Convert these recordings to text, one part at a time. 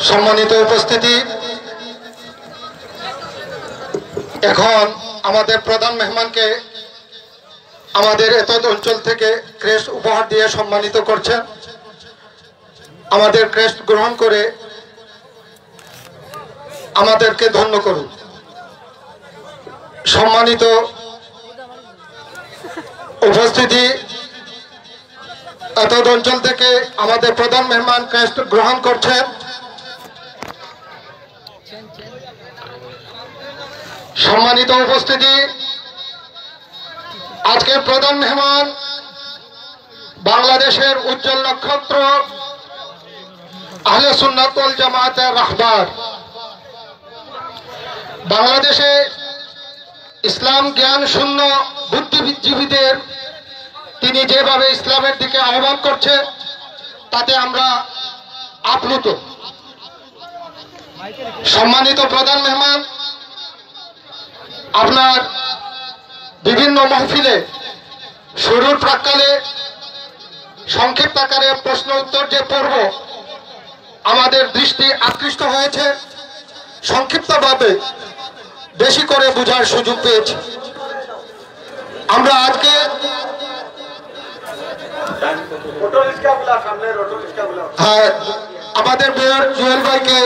সম্মানিত উপস্থিতি, এখন আমাদের প্রধান মেহমানকে আমাদের এত অঞ্চল থেকে ক্রেস্ট উপহার দিয়ে সম্মানিত করছেন। আমাদের ক্রেস্ট গ্রহণ করে আমাদেরকে ধন্য করুন। সম্মানিত উপস্থিতি, এত অঞ্চল থেকে আমাদের প্রধান মেহমান ক্রেস্ট গ্রহণ করছেন। সম্মানিত উপস্থিতি, আজকের প্রধান মেহমান বাংলাদেশের উজ্জ্বল নক্ষত্র আহলে সুন্নাত ওয়াল জামাতের রাহবার। বাংলাদেশে ইসলাম জ্ঞান শূন্য বুদ্ধিজীবীদের তিনি যেভাবে ইসলামের দিকে আহ্বান করছে তাতে আমরা আপ্লুত। সম্মানিত প্রধান মেহমান, আপনার বিভিন্ন মাহফিলে শুরুর প্রাক্কালে সংক্ষিপ্ত আকারে প্রশ্ন উত্তর যে পর্ব আমাদের দৃষ্টি আকৃষ্ট হয়েছে, সংক্ষিপ্তভাবে বেশি করে বোঝার সুযোগ পেয়েছি। আমরা আজকে আমাদের মেয়র জুয়েল ভাইকে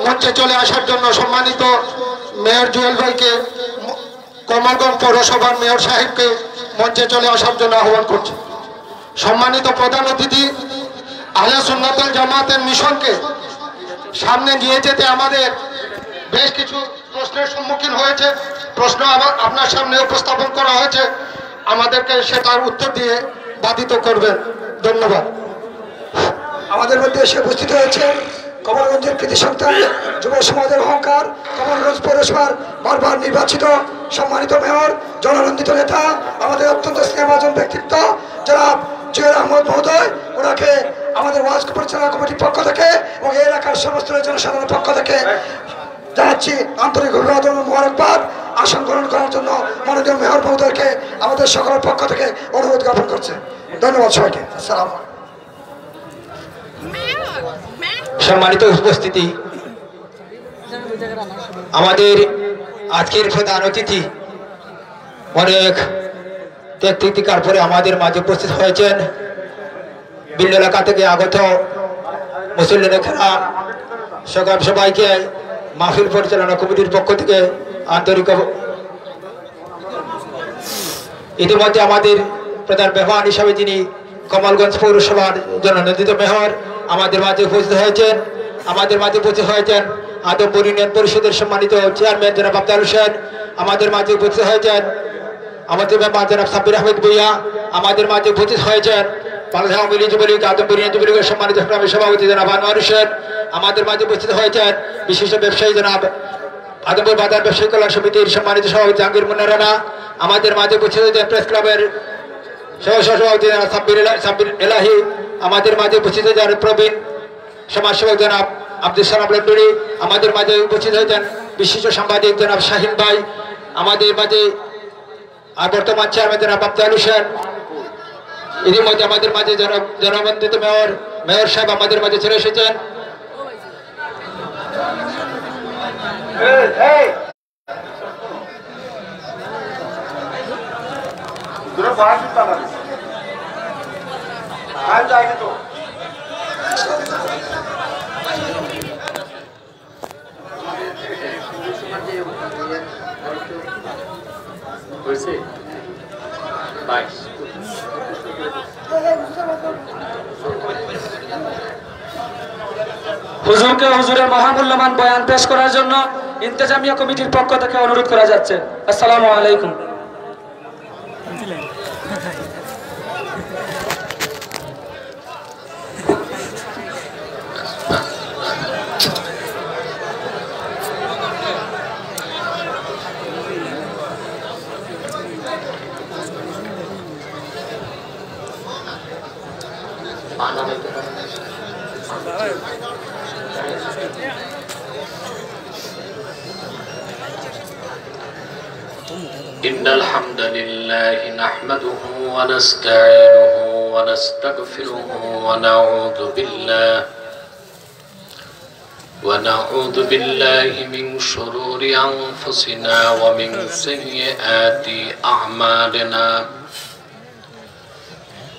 মঞ্চে চলে আসার জন্য, সম্মানিত মেয়র জুয়েল ভাইকে, কমলগঞ্জ পৌরসভার মেয়র সাহেবকে মঞ্চে চলে আসার জন্য আহ্বান করছি। সম্মানিত প্রধান অতিথি, আহলে সুন্নাত ওয়াল জামাতের মিশনকে সামনে নিয়ে যেতে আমাদের বেশ কিছু প্রশ্নের সম্মুখীন হয়েছে। প্রশ্ন আপনার সামনে উপস্থাপন করা হয়েছে, আমাদেরকে সেটার উত্তর দিয়ে বাধিত করবেন। ধন্যবাদ। আমাদের মধ্যে এসে উপস্থিত হয়েছে কমলগঞ্জের কৃতি সন্তান, যুব সমাজের অহংকার, কমলগঞ্জ পৌরসভার বারবার নির্বাচিত সম্মানিত মেয়র, জননন্দিত নেতা, আমাদের অত্যন্ত স্নেহভাজন ব্যক্তিত্ব জনাব জুয়েল আহমদ মহোদয়, ওনাকে আমাদের ওয়াজ পরিচালনা কমিটির পক্ষ থেকে এবং এই এলাকার সমস্ত জনসাধারণের পক্ষ থেকে জানাচ্ছি আন্তরিক অভিবাদন ও মোবারকবাদ। আসন গ্রহণ করার জন্য মাননীয় মেয়র মহোদয়কে আমাদের সকলের পক্ষ থেকে অনুরোধ জ্ঞাপন করছে। ধন্যবাদ সবাইকে। আসসালাম। সম্মানিত উপস্থিতি, আমাদের আজকের প্রধান অতিথি অনেক ত্যাগ তিতিকার পরে আমাদের মাঝে উপস্থিত হয়েছেন বিভিন্ন এলাকা থেকে আগত মুসল্লিরা খেরাম সবাইকে মাহফিল পরিচালনা কমিটির পক্ষ থেকে আন্তরিক। ইতিমধ্যে আমাদের প্রধান মেহমান হিসাবে যিনি কমলগঞ্জ পৌরসভার জননন্দিত মেয়র আমাদের মাঝে উপস্থিত হয়েছেন আদমপুর ইউনিয়ন পরিষদের সম্মানিত চেয়ারম্যান জনাব আফজাল হোসেন, আমাদের মাঝে উপস্থিত হয়েছেন আমাদের মেহমান জনাব সাব্বির আহমেদ ভূঁইয়া, আমাদের মাঝে উপস্থিত হয়েছেন বাংলাদেশ আওয়ামী লীগ যুবলীগ আদমপুর ইউনিয়ন যুবলীগের সম্মানিত সভাপতি জনাব আনোয়ার হোসেন, আমাদের মাঝে উপস্থিত হয়েছেন বিশিষ্ট ব্যবসায়ী জনাব আদমপুর বাজার ব্যবসায়ী কল্যাণ সমিতির সম্মানিত সভাপতি জাহাঙ্গীর মুন্না রানা, আমাদের মাঝে উপস্থিত হয়েছেন প্রেস ক্লাবের সভাপতি সাব্বির এলাহি, আমাদের মাঝে উপস্থিত হয়েছেন প্রবীণ সমাজসেবক জনাব আব্দুল সালাম লন্ডুরি, আমাদের মাঝে উপস্থিত হয়েছেন বিশিষ্ট সাংবাদিক জনাব শাহিন ভাই, আমাদের মাঝে আর বর্তমান চেয়ারম্যান জনাব আফজাল হোসেন। ইতিমধ্যে আমাদের মাঝে জনবন্দিত মেয়র সাহেব আমাদের মাঝে চলে এসেছেন। হুজুরকে হুজুরের মহামূল্যবান বয়ান পেশ করার জন্য ইন্তেজামিয়া কমিটির পক্ষ থেকে অনুরোধ করা যাচ্ছে। আসসালামু আলাইকুম। إن الحمد لله نحمده ونستعينه ونستغفره ونعوذ بالله من شرور أنفسنا ومن سيئات أعمالنا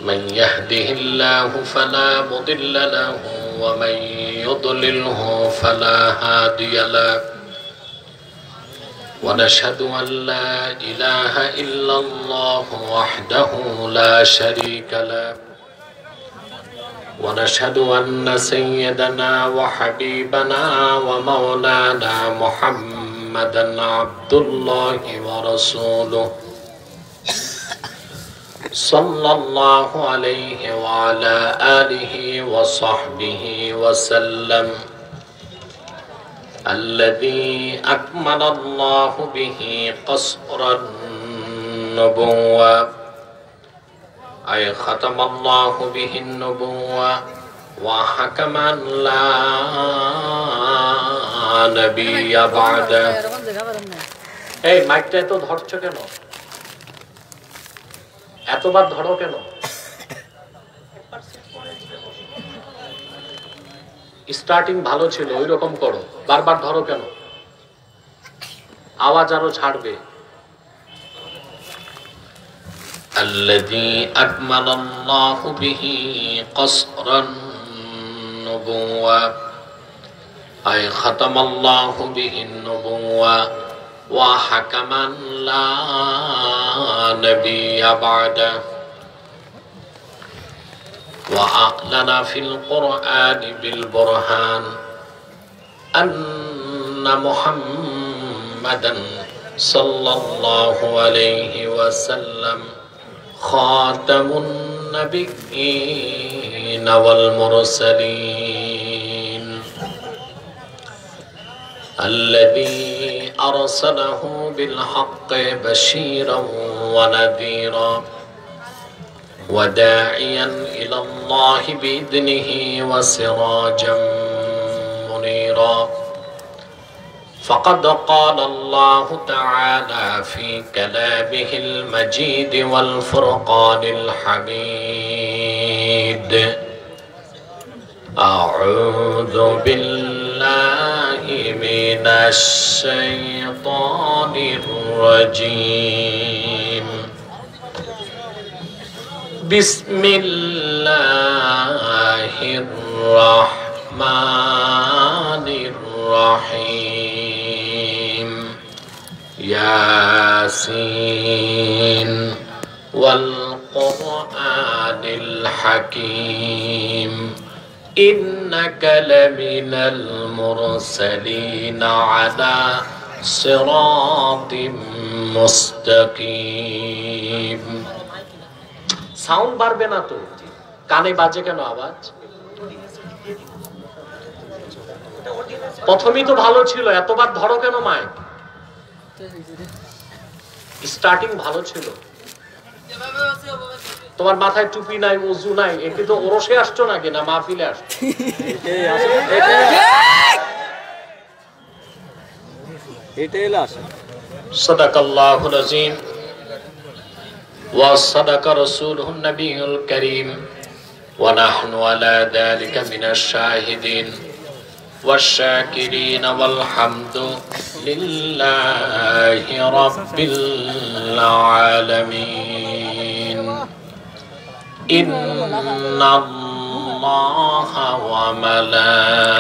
من يهده الله فلا مضل له ومن يضلله فلا هادي له ونشهد أن لا إله إلا الله وحده لا شريك له ونشهد أن سيدنا وحبيبنا ومولانا محمدا عبد الله ورسوله صلى الله عليه وعلى آله وصحبه وسلم الذي أكمل الله به قصر النبوة أي ختم الله به النبوة وحكم أن لا نبي بعده এই মাইকটা এত ধরছো কেন? এতবার ধরো কেন? স্টার্টিং ভালো ছিল, ওই রকম করো, বারবার ধরো কেন? আওয়াজ আরো ছাড়বে। الذي أكمل الله به قصر النبوة أي ختم الله به النبوة وحكم لا نبي بعده وأعلن في القرآن بالبرهان أن محمدا صلى الله عليه وسلم خاتم النبيين والمرسلين الذي أرسله بالحق بشيرا ونذيرا وداعيا إلى الله بإذنه وسراجا منيرا فقد قال الله تعالى في كلامه المجيد والفرقان الحميد أعوذ بالله من الشيطان الرجيم বিসমিল্লাহির রহমানির রহিম ইয়াসিন ওয়াল কুরআনিল হাকীম ইন্নাকা লামিনাল মুরসালিন আলা সিরাতিম মুস্তাকিম। সাউন্ড বাড়বে না তো? কানে বাজে কেন আওয়াজ? প্রথমেই তো ভালো ছিল, এতবার ধরো কেন মাইক? স্টার্টিং ভালো ছিল। তোমার মাথায় টুপি নাই, ওযু নাই, এটি তো ওরসে আসছো নাকি না মাহফিলে আসছো? সাদাকাল্লাহুল আযীম ওয়া সাদাকা রাসূলুহুন নবিয়ুল কারীম ওয়া নাহনু আলা যালিকা মিনাশ শাহিদিন والشاكرين والحمد لله رب العالمين إن الله وملائكته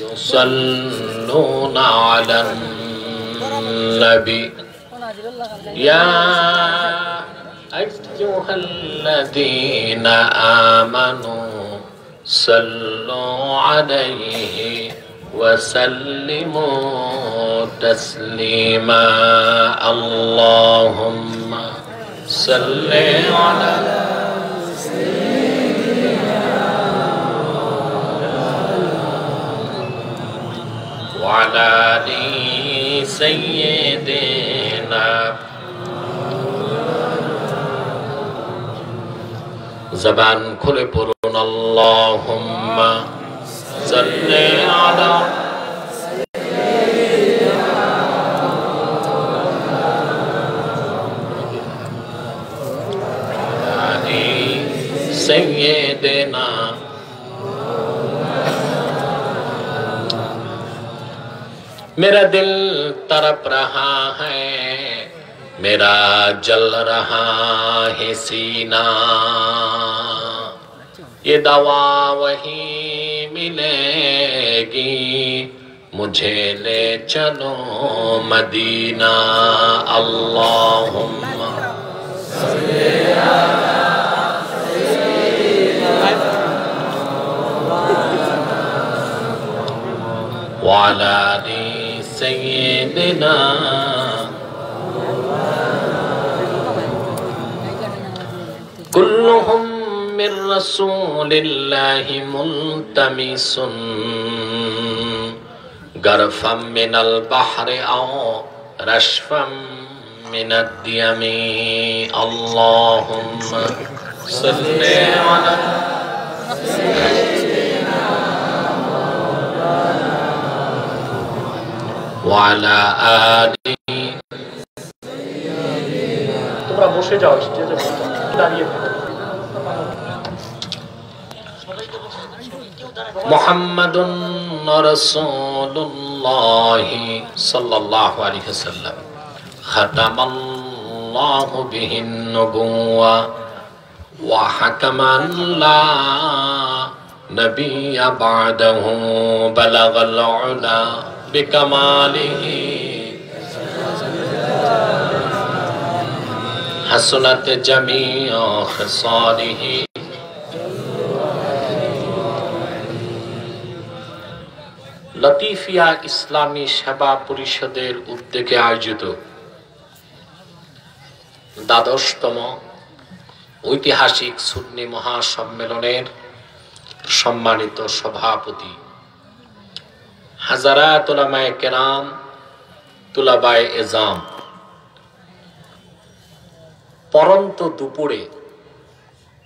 يصلون على النبي يا أيها الذين آمنوا صلوا عليه وسلموا تسليما اللهم صل على وعلى آل سيدنا زبان খুলে পড়ুন আল্লাহুম্মা সাল্লি আলা আলি সাইয়্যিদিনা। मेरा दिल तड़प रहा है, मेरा जल रहा है सीना, ये दवा वही मिलेगी, मुझे ले चलो मदीना। अल्लाहुम्मा सल्ली अला सय्यिदिना व अला आलि सय्यिदिना। कुल्लुहुम मिर रसूलिल्लाहि मुल्तमिसुन गरफम मिनल बहरि औ रशफम मिनद दियमी। अल्लाहुम्मा सल्ली अला व अला आलि। তোমরা বসে যাও, স্টেজে দাঁড়িয়ে মুহাম্মাদুন রাসূলুল্লাহি সাল্লাল্লাহু আলাইহি ওয়াসাল্লাম খাতামাল্লাহু বিহিন নবুওয়া ওয়া হাকামান লা নবিয়্যা বা'দাহু বালাগাল উলা বিকামালিহি হাসনাত জামিউ খিসালিহি। লতিফিয়া ইসলামী সেবা পরিষদের উদ্যোগে আয়োজিত দ্বাদশতম ঐতিহাসিক সুন্নি মহাসম্মেলনের সম্মানিত সভাপতি হাজারাত উলামায়ে কেরাম, তুলাবায়ে এজাম, পরন্ত দুপুরে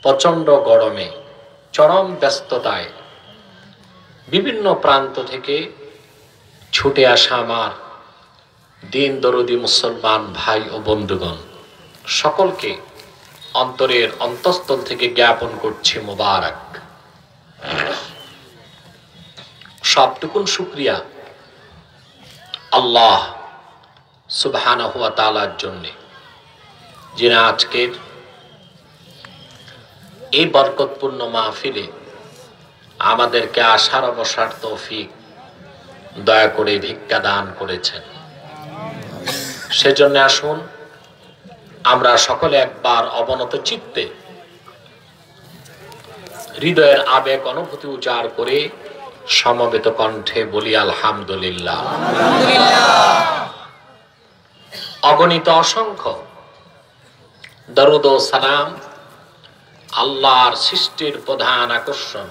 প্রচন্ড গরমে চরম ব্যস্ততায় বিভিন্ন প্রান্ত থেকে ছুটে আসা আমার দিন দরদি মুসলমান ভাই ও বন্ধুগণ, সকলকে অন্তরের অন্তঃস্থল থেকে জ্ঞাপন করছি মোবারক। সবটুকুন শুকরিয়া আল্লাহ সুবহানাহু ওয়া তাআলার জন্য, যিনি আজকের এই বরকতপূর্ণ মাহফিলে আমাদেরকে আসার অবসর তৌফিক দয়া করে ভিক্ষা দান করেছেন। সেজন্য আসুন আমরা সকলে একবার অবনত চিত্তে হৃদয়ের আবেগ অনুভূতি উজাড় করে সমবেত কণ্ঠে বলি আলহামদুলিল্লাহ। অগণিত অসংখ্য দরুদ ও সালাম আল্লাহর সৃষ্টির প্রধান আকর্ষণ,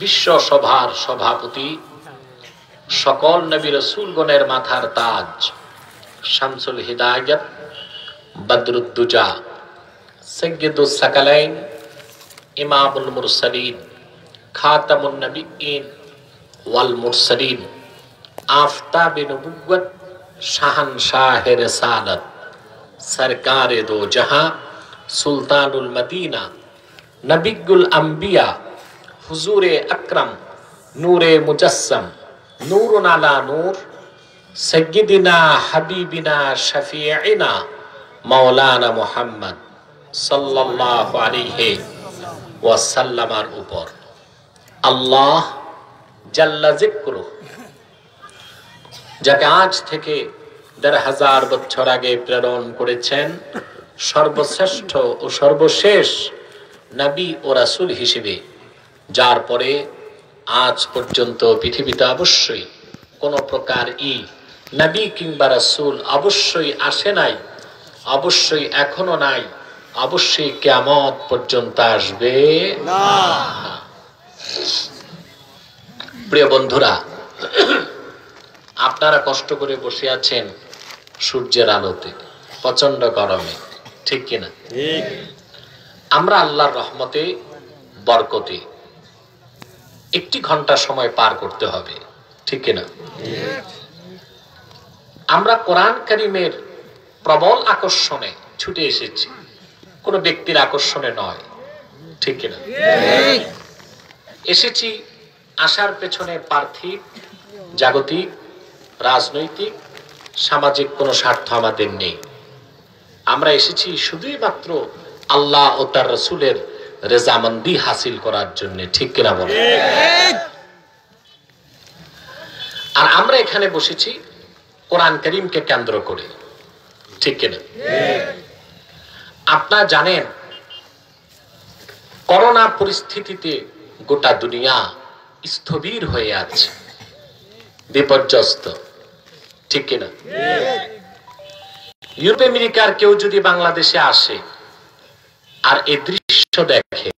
বিশ্ব সভার সভাপতি, সকল নবী রাসূলগণের মাথার তাজ, শামসুল হিদায়াত, বদরুদ্দুজা, সাইয়্যিদুস সাকালাইন, ইমামুল মুরসালিন, খাতামুন নবিয়্যিন ওয়াল মুরসালিন, আফতাবে নবুওয়াত, শাহানশাহে রিসালাত, সরকারে দো জাহাঁ, সুলতানুল মদিনা, নবিয়ুল আম্বিয়া, হুজুরে আকরাম, নূরে মুজাসসাম, নূরুন আলা নূর, সাইয়্যিদিনা হাবিবিনা শফিঈনা মাওলানা মুহাম্মদ সাল্লাল্লাহু আলাইহি ওয়াসাল্লামের উপর আল্লাহ জাল্লা যিকরুহু, যাকে আজ থেকে ১৫০০০ বছর আগে প্রেরণ করেছেন সর্বশ্রেষ্ঠ ও সর্বশেষ নবী ও রাসূল হিসেবে, যার পরে আজ পর্যন্ত পৃথিবীতে অবশ্যই কোন প্রকার নবী কিংবা রাসূল অবশ্যই আসে নাই, অবশ্যই এখনো নাই, অবশ্যই কিয়ামত পর্যন্ত আসবে না। প্রিয় বন্ধুরা, আপনারা কষ্ট করে বসে আছেন সূর্যের আলোতে, প্রচন্ড গরমে, ঠিক কিনা? আমরা আল্লাহর রহমতে বরকতে 1 ঘন্টা সময় পার করতে হবে, ঠিক কিনা? আমরা কোরআন কারীমের প্রবল আকর্ষণে ছুটে এসেছি, কোন ব্যক্তির আকর্ষণে নয়, ঠিক কিনা? এসেছি আসার পেছনে পার্থিব, জাগতিক, রাজনৈতিক, সামাজিক কোন স্বার্থ আমাদের নেই। আমরা এসেছি শুধুই মাত্র আল্লাহ ও তার রাসূলের রেজামন্দি হাসিল করার জন্য, ঠিক কিনা বলেন? আর আমরা এখানে বসেছি কোরআন কারীমকে কেন্দ্র করে, ঠিক কিনা? আপনারা জানেন করোনা পরিস্থিতিতে গোটা দুনিয়া স্থবির হয়ে আছে, বিপর্যস্ত, ঠিক কিনা? ইউরোপ আমেরিকার কেউ যদি বাংলাদেশে আসে আর এই দৃশ্য দেখে,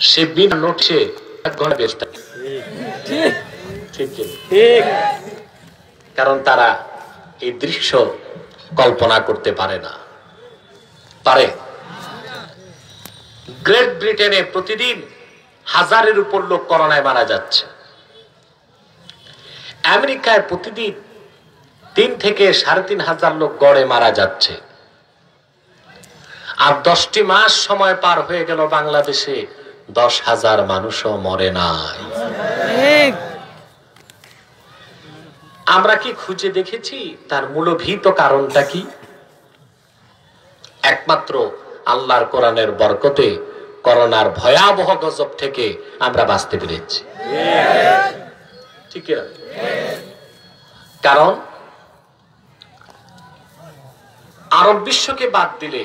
সে বিনা নোটিশে 1 ঘন্টা ব্যস্ত, ঠিক কিনা? কারণ তারা এই দৃশ্য কল্পনা করতে পারে না। পারে? গ্রেট ব্রিটেনে প্রতিদিন 1000-এর উপর লোক করোনায় মারা যাচ্ছে। আমেরিকায় প্রতিদিন 3 থেকে 3500 লোক গড়ে মারা যাচ্ছে। আর 10টি মাস সময় পার হয়ে গেল, বাংলাদেশে 10,000 মানুষও মরে নাই। আমরা কি খুঁজে দেখেছি তার মূলভীত কারণটা কি? একমাত্র আল্লাহর কোরআনের বরকতে করোনার ভয়াবহ গজব থেকে আমরা বাঁচতে পেরেছি, ঠিক না? কারণ আরব বিশ্বকে বাদ দিলে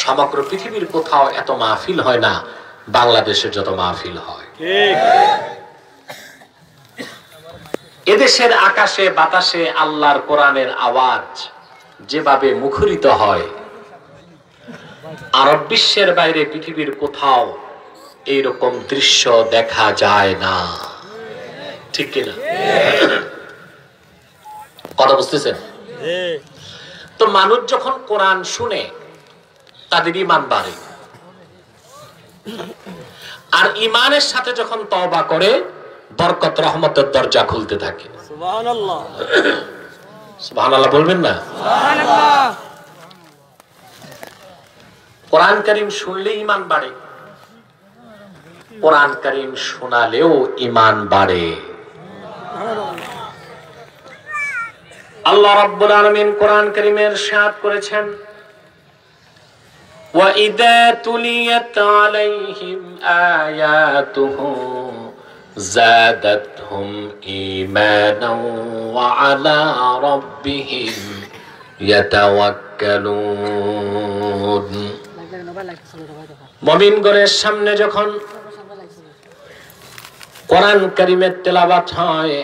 সমগ্র পৃথিবীর কোথাও এত মাহফিল হয় না বাংলাদেশে যত মাহফিল হয়। এদেশের আকাশে বাতাসে আল্লাহর কোরআনের আওয়াজ যেভাবে মুখরিত হয়, আরব বিশ্বের বাইরে পৃথিবীর কোথাও এইরকম দৃশ্য দেখা যায় না, ঠিক কিনা? কথা বুঝতেছেন? তো মানুষ যখন কোরআন শুনে তাদের ঈমান বাড়ে, আর ঈমানের সাথে যখন তওবা করে বরকত রহমতের দরজা খুলতে থাকে। সুবহানাল্লাহ, সুবহানাল্লাহ বলবেন না? সুবহানাল্লাহ। কোরআন কারীম শুনলে ঈমান বাড়ে, কোরআন কারীম শোনালেও ঈমান বাড়ে। আল্লাহ রাব্বুল আলামিন কোরআন কারীমের ইরশাদ করেছেন وَإِذَا تُلِيَتْ عَلَيْهِمْ آيَاتُهُ زَادَتْهُمْ إِيمَانًا وَعَلَى رَبِّهِمْ يَتَوَكَّلُونَ মুমিনগণের সামনে যখন কোরআন কারীমের তেলাওয়াত হয়,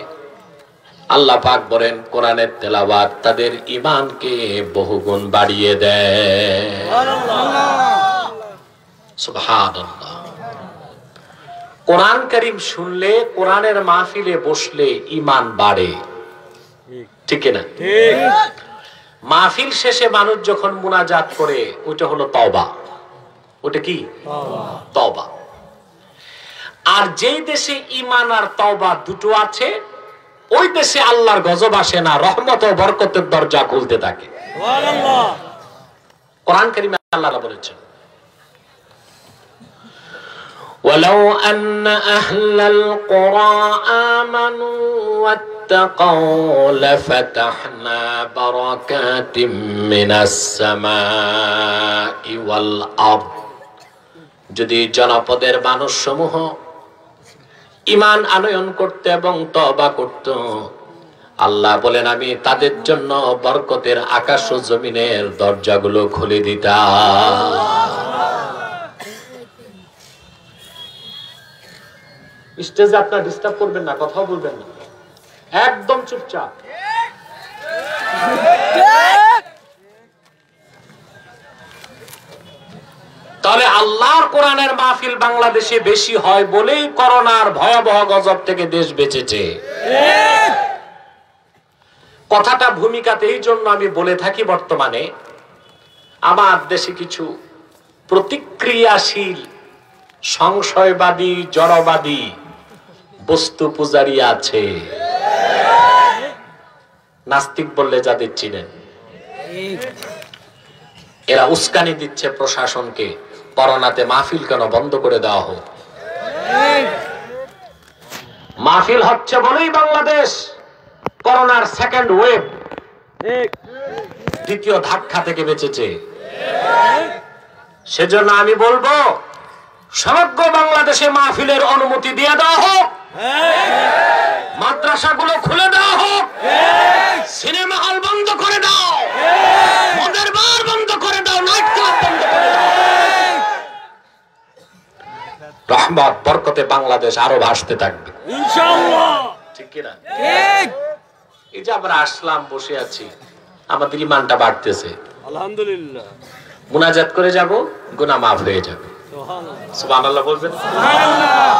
আল্লাহ পাক বলেন কোরআনের তেলাওয়াত তাদের ঈমানকে বহুগুণ বাড়িয়ে দেয়। সুবহানাল্লাহ। কোরআন কারীম শুনলে, কোরআনের মাহফিলে বসলে ঈমান বাড়ে, ঠিক না? ঠিক। মাহফিল শেষে মানুষ যখন মুনাজাত করে, ওটা হলো তওবা। ওটা কি? তওবা। আর যেই দেশে ঈমান আর তওবা দুটো আছে, ওই দেশে আল্লাহর গজব আসে না, রহমত ও বরকতের দরজা খুলতে থাকে। সুবহানাল্লাহ। কোরআন কারীমে আল্লাহ বলেছেন ওয়ালাউ আন্না আহলাল কুরা আমানু ওয়াত্তাকাউ লাফাতাহনা বারাকাতিম মিনাস সামাই ওয়াল আরদ। যদি জনপদের মানুষসমূহ ঈমান আনয়ন করতে এবং তওবা করত, আল্লাহ বলেন আমি তাদের জন্য বরকতের আকাশ ও জমিনের দরজাগুলো খুলে দিতাম। স্টেজে আপনারা ডিস্টার্ব করবেন না, কথাও বলবেন না, একদম চুপচাপ। তবে আল্লাহর কোরআনের মাহফিল বাংলাদেশে বেশি হয় বলেই করোনার ভয়াবহ গজব থেকে দেশ বেঁচেছে। কথাটা ভূমিকাতে এই জন্য আমি বলে থাকি, বর্তমানে আমার দেশে কিছু প্রতিক্রিয়াশীল সংশয়বাদী জড়বাদী বস্তু পূজারী আছে, নাস্তিক বললে যাদের চিনেন, এরা উস্কানি দিচ্ছে প্রশাসনকে, করোনাতে মাহফিল কেন বন্ধ করে দেওয়া হোক। মাহফিল হচ্ছে বলেই বাংলাদেশ করোনার সেকেন্ড ওয়েভ, দ্বিতীয় ধাক্কা থেকে বেঁচেছে। সেজন্য আমি বলবো সমগ্র বাংলাদেশে মাহফিলের অনুমতি দিয়ে দেওয়া হোক, মাদ্রাসাগুলো খুলে দেওয়া হোক, সিনেমা হল বন্ধ করে দাও, মদের বার বন্ধ করে দাও, নাইট ক্লাব বন্ধ করে দাও। রহমত বরকতে বাংলাদেশ আরো ভাসতে থাকবে ইনশাআল্লাহ, ঠিক কি না? ঠিক। এই যে আমরা আসলাম, বসে আছি, আমাদের ঈমানটা বাড়তেছে আলহামদুলিল্লাহ। মুনাজাত করে যাব, গুনাহ মাফ হয়ে যাবে। সুবহানাল্লাহ। সুবহানাল্লাহ বলবেন? সুবহানাল্লাহ।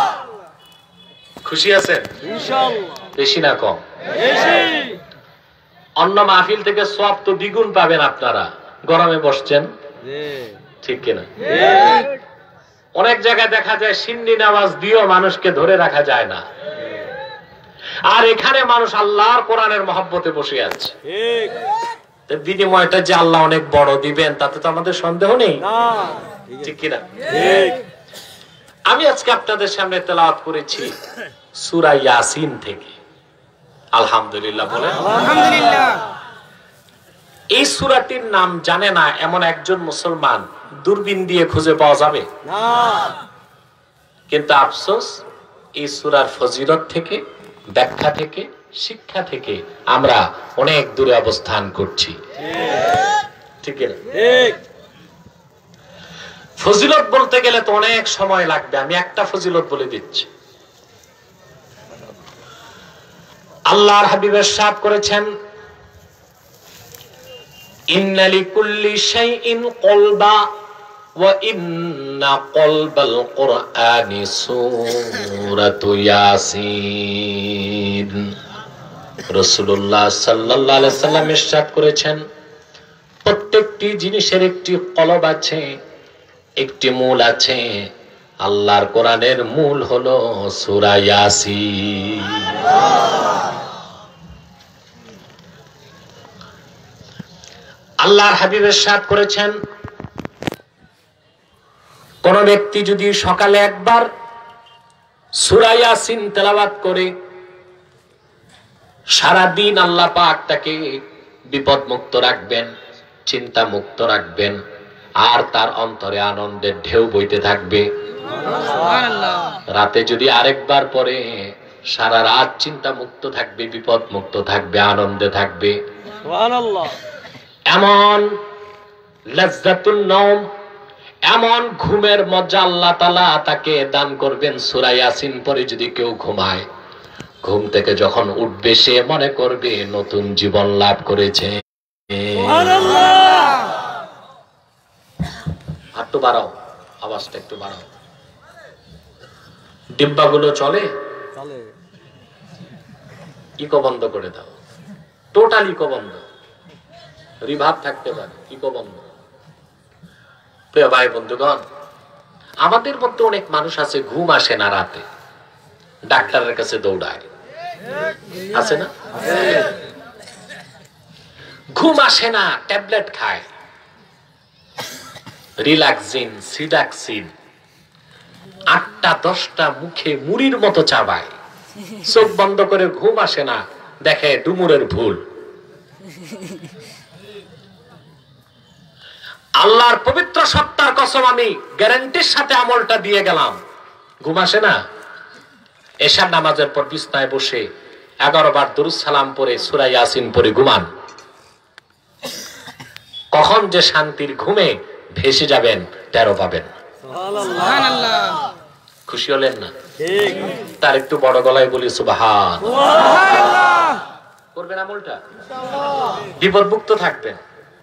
খুশি আছেন? ইনশাআল্লাহ। বেশি না কম? বেশি। অন্য মাহফিল থেকে সওয়াব তো দ্বিগুণ পাবেন আপনারা। গরমে বসছেন, ঠিক কি না? ঠিক। অনেক জায়গায় দেখা যায় সিন্নি নামাজ দিয়েও মানুষকে ধরে রাখা যায় না, আর এখানে মানুষ আল্লাহর কোরআনের মহব্বতে বসে আছে। ঠিক। বিনিময়টা যে আল্লাহ অনেক বড় দিবেন তাতে তো আমাদের সন্দেহ নেই, ঠিক কি না? ঠিক। আমি আজকে আপনাদের সামনে তেলাওয়াত করেছি সূরা ইয়াসিন থেকে। আলহামদুলিল্লাহ বলেন। আলহামদুলিল্লাহ। এই সূরাটির নাম জানে না এমন একজন মুসলমান দূরবীন দিয়ে খুঁজে পাওয়া যাবে না, কিন্তু আফসোস এই সূরার ফজিলত থেকে, ব্যাখ্যা থেকে, শিক্ষা থেকে আমরা অনেক দূরে অবস্থান করছি, ঠিক না? ঠিক। ফজিলত বলতে গেলে তো অনেক সময় লাগবে, আমি একটা ফজিলত বলে দিচ্ছি। আল্লাহর হাবিব ইরশাদ করেছেন ইন্না লিকুল্লি শাইইন কলবা ওয়া ইন্না কলবাল কুরআনি সূরাতু ইয়াসিন। রাসূলুল্লাহ সাল্লাল্লাহু আলাইহি সাল্লাম ইরশাদ করেছেন প্রত্যেকটি জিনিসের একটি কলব আছে, একটি মূল আছে। আল্লাহর কোরআনের মূল হলো সূরা ইয়াসিন। আল্লাহর হাবিব ইরশাদ করেছেন কোন ব্যক্তি যদি সকালে একবার সূরা ইয়াসিন তেলাওয়াত করে, সারাদিন আল্লাহ পাক তাকে বিপদ মুক্ত রাখবেন, চিন্তা মুক্ত রাখবেন, আর তার অন্তরে আনন্দের ঢেউ বইতে থাকবে। রাতে যদি আরেকবার পরে সারা রাত চিন্তা মুক্ত থাকবে, বিপদ মুক্ত থাকবে, আনন্দে থাকবে। এমন লাজ্জাতুন নওম, এমন ঘুমের মজা আল্লাহ তাআলা তাকে দান করবেন। সূরা ইয়াসিন পরে যদি কেউ ঘুমায়, ঘুম থেকে যখন উঠবে সে মনে করবে নতুন জীবন লাভ করেছে। একটু বাড়াও, আওয়াজটা একটু বাড়াও। ডিব্বাগুলো চলে, ইকো বন্ধ করে দাও, টোটাল ইকো বন্ধ। রিভাব থাকতে পারে, ইকো বন্ধ। প্রিয় ভাই বন্ধুগণ, আমাদের মধ্যে অনেক মানুষ আছে ঘুম আসে না, রাতে ডাক্তারের কাছে দৌড়ায়, আছে না? ঘুম আসে না, ট্যাবলেট খায়, রিল্যাক্সিন, সিডাক্সিন, 8টা 10টা মুখে মুড়ির মতো চাবায়, চোখ বন্ধ করে ঘুম আসে না, দেখে ডুমুরের ভুল। আল্লাহর পবিত্র সত্তার কসম, আমি গ্যারান্টির সাথে আমলটা দিয়ে গেলাম, ঘুম আসে না। এশার নামাজের পর বিছনায় বসে 11 বার দুরূদ সালাম পড়ে সূরা ইয়াসিন পড়ে ঘুমান, কখন যে শান্তির ঘুমে ভেসে যাবেন টেরও পাবেন। খুশি হলেন না? তার একটু বড় গলায় বলি সুবহানাল্লাহ। করবেন আমলটা, বিপদ মুক্ত থাকবেন,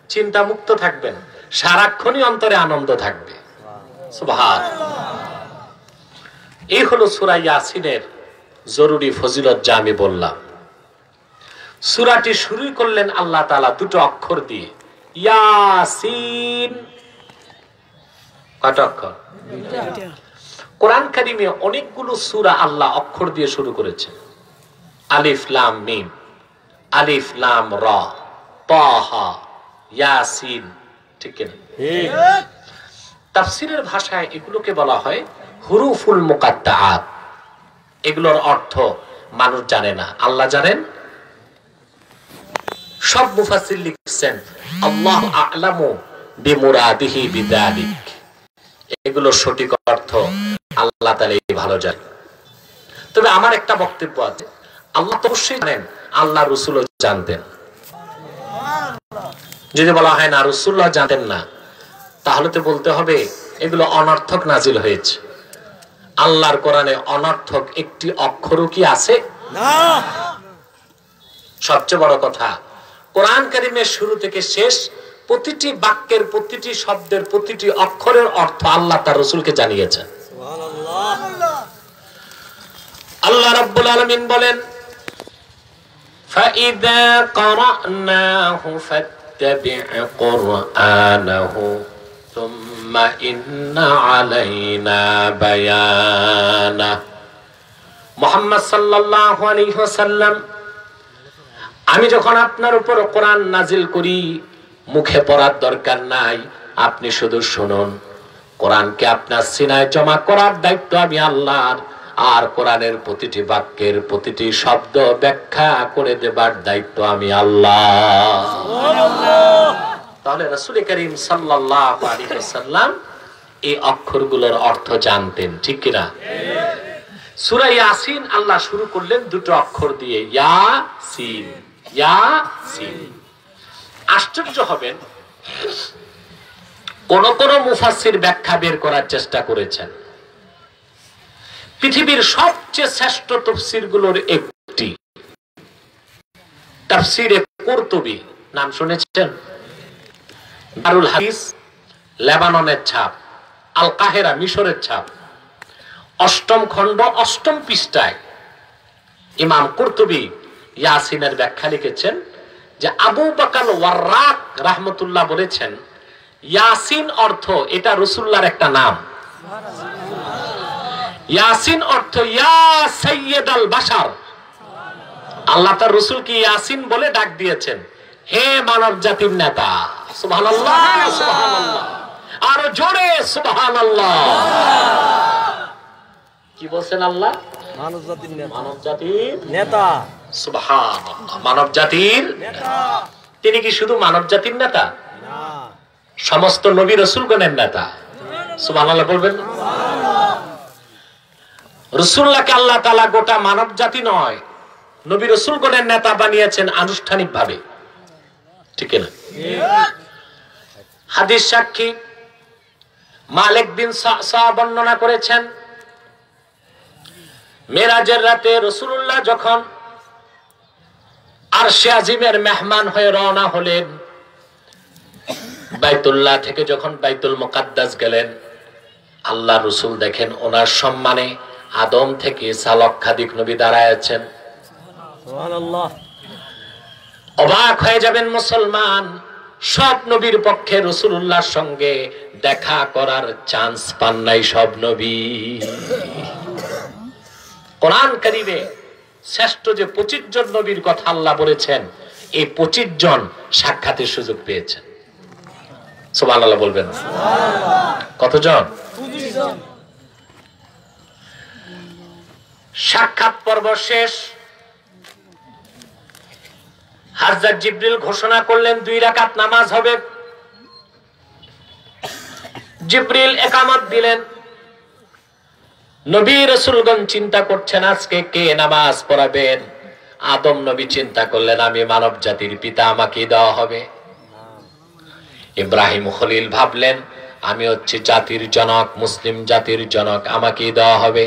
চিন্তা মুক্ত থাকবেন, সারাক্ষণই অন্তরে আনন্দ থাকবে। সুবহানাল্লাহ। এই হলো সূরা ইয়াসিনের জরুরি ফজিলত, যা আমি বললাম। সূরাটি শুরু করলেন আল্লাহ তাআলা 2টো অক্ষর দিয়ে, ইয়াসিন। কত অক্ষর? কোরআন কারীমে অনেকগুলো সূরা আল্লাহ অক্ষর দিয়ে শুরু করেছে। আলিফ লাম মিম, আলিফ লাম রা, তাহা, ইয়াসিন, ঠিক না? তাফসীরের ভাষায় এগুলোকে বলা হয় হুরুফুল মুকাত্তাআত। এগুলোর অর্থ মানুষ জানে না, আল্লাহ জানেন। সব মুফাসসির লিখছেন আল্লাহু আ'লামু বিমুরাদিহি বিযালিক। এগুলো সঠিক অর্থ আল্লাহ তাআলাই ভালো জানেন। তবে আমার একটা বক্তব্য আছে, আল্লাহ তো অবশ্যই জানেন, আল্লাহ রাসূলও জানতেন। যদি বলা হয় না রাসূলুল্লাহ জানতেন না, তাহলে তো বলতে হবে এগুলো অনর্থক নাজিল হয়েছে। আল্লাহর কোরআনে অনর্থক একটি অক্ষরও কি আছে? না। সবচেয়ে বড় কথা, কোরআন কারীমের শুরু থেকে শেষ প্রতিটি বাক্যের, প্রতিটি শব্দের, প্রতিটি অক্ষরের অর্থ আল্লাহ তার রাসূলকে জানিয়েছেন। সুবহানাল্লাহ। আল্লাহ রাব্বুল আলামিন বলেন, ফাইদা ক্বরানাহু ফাত্তাবি' কুরআনাহু সুম্মা ইন্না আলাইনা বায়ানা। মুহাম্মদ সাল্লাল্লাহু আলাইহি ওয়াসাল্লাম, আমি যখন আপনার উপর কোরআন নাজিল করি, মুখে পড়ার দরকার নাই, আপনি শুধু শুনুন। কোরআনকে আপনার সিনায় জমা করার দায়িত্ব আমি আল্লাহর, আর কোরআনের প্রতিটি বাক্যের প্রতিটি শব্দ ব্যাখ্যা করে দেবার দায়িত্ব আমি আল্লাহ। সুবহানাল্লাহ। তাহলে রাসূল করিম সাল্লাল্লাহু আলাইহি ওয়াসাল্লাম এই অক্ষরগুলোর অর্থ জানতেন, ঠিক কি না? সূরা ইয়াসিন আল্লাহ শুরু করলেন 2টো অক্ষর দিয়ে, ইয়াসিন, ইয়াসিন। আশ্চর্য হবেন, কোন কোন মুফাসসির ব্যাখ্যা বের করার চেষ্টা করেছেন। পৃথিবীর সবচেয়ে শ্রেষ্ঠ তাফসীরগুলোর একটি তাফসীরে কুরতুবী, নাম শুনেছেন? দারুল হাদিস, লেবাননের ছাপ, আল কাহিরা, মিশরের ছাপ, 8ম খণ্ড 8ম পৃষ্ঠায় ইমাম কুরতুবী ইয়াসিনের ব্যাখ্যা লিখেছেন যে আবু বকর ওয়াররাক রাহমাতুল্লাহ বলেছেন, ইয়াসিন অর্থ এটা রাসূলুল্লাহর একটা নাম। ইয়াসিন অর্থ ইয়া সাইয়্যিদাল বাশার। আল্লাহ তার রাসূলকে ইয়াসিন বলে ডাক দিয়েছেন, হে মানব জাতির নেতা। সুবহানাল্লাহ, সুবহানাল্লাহ, আর জোরে সুবহানাল্লাহ। কি বলেন আল্লাহ? মানব জাতির নেতা। সুবহানাল্লাহ, মানব জাতির তিনি কি শুধু মানব জাতির নেতা? সমস্ত নবী রাসূলগণের নেতা। সুবহানাল্লাহ বলবেন। রাসূলুল্লাহকে আল্লাহ তাআলা গোটা মানব জাতি নয়, নবী রাসূলগণের নেতা বানিয়েছেন আনুষ্ঠানিকভাবে, ঠিক না? হাদিস সাক্ষী মালিক বিন সা'সা বর্ণনা করেছেন, মেরাজের রাতে রাসূলুল্লাহ যখন আরশে আজিমের মেহমান হয়ে রওনা হলেন, বাইতুল্লাহ থেকে যখন বাইতুল মুকাদ্দাস গেলেন, আল্লাহ রাসূল দেখেন ওনার সম্মানে আদম থেকে 4 লক্ষাধিক নবী দাঁড়ায় আছেন। সুবহানাল্লাহ। অবাক হয়ে যাবেন মুসলমান, সব নবীর পক্ষে রাসূলুল্লাহর সঙ্গে দেখা করার চান্স পান নাই সব নবী। কোরআন কারীমে শ্রেষ্ঠ যে 25 জন নবীর কথা আল্লাহ বলেছেন, এই 25 জন সাক্ষাতের সুযোগ পেয়েছেন। সুবহানাল্লাহ বলবেন। কতজন? 25 জন। সাক্ষাৎ পর্ব শেষ। হযরত জিবরিল ঘোষণা করলেন 2 রাকাত নামাজ হবে। জিবরিল ইকামত দিলেন। নবী রাসূলগণ চিন্তা করছেন আজকে কে নামাজ পড়াবেন। আদম নবী চিন্তা করলেন আমি মানব জাতির পিতা, আমাকে দেওয়া হবে। ইব্রাহিম খলিল ভাবলেন আমি হচ্ছে জাতির জনক, মুসলিম জাতির জনক, আমাকে দেওয়া হবে।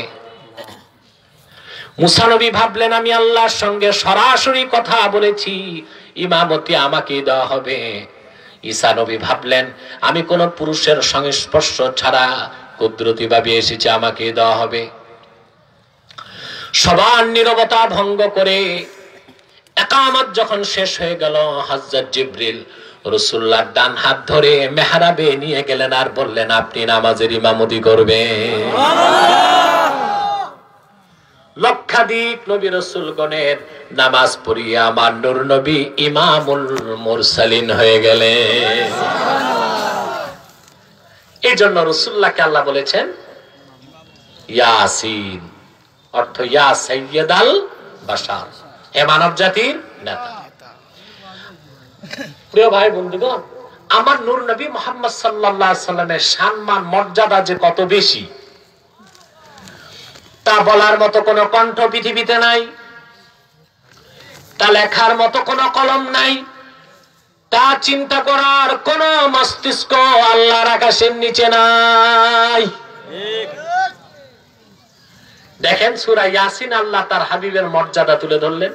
মুসা নবী ভাবলেন আমি আল্লাহর সঙ্গে সরাসরি কথা বলেছি, ইমামতি আমাকে দেওয়া হবে। ঈসা নবী ভাবলেন আমি কোন পুরুষের সংস্পর্শ ছাড়া কুদরতি ভাবে এসেছি, আমাকে দেওয়া হবে। সবার নীরবতা ভঙ্গ করে ইকামত যখন শেষ হয়ে গেল, হযরত জিবরিল রাসূলুল্লাহর ডান হাত ধরে মেহরাবে নিয়ে গেলেন আর বললেন আপনি নামাজের ইমামতি করবেন। লক্ষাধিক নবী রাসূলগণের নামাজ পড়িয়ে আমার নূর নবী ইমামুল মুরসালিন হয়ে গেলেন। এই জন্য রাসূলুল্লাহকে আল্লাহ বলেছেন ইয়াসিন, অর্থ ইয়া সাইয়্যিদাল বাশার, হে মানব জাতির নেতা। প্রিয় ভাই বন্ধুগণ, আমার নূর নবী মুহাম্মদ সাল্লাল্লাহু আলাইহি সাল্লামের সম্মান মর্যাদা যে কত বেশি তা বলার মতো কোন কণ্ঠ পৃথিবীতে নাই, তা লেখার মতো কোন কলম নাই, তা চিন্তা করার কোন মস্তিষ্ক আল্লাহর আকাশের নিচে নাই। দেখেন সূরা ইয়াসিন আল্লাহ তার হাবিবের মর্যাদা তুলে ধরলেন।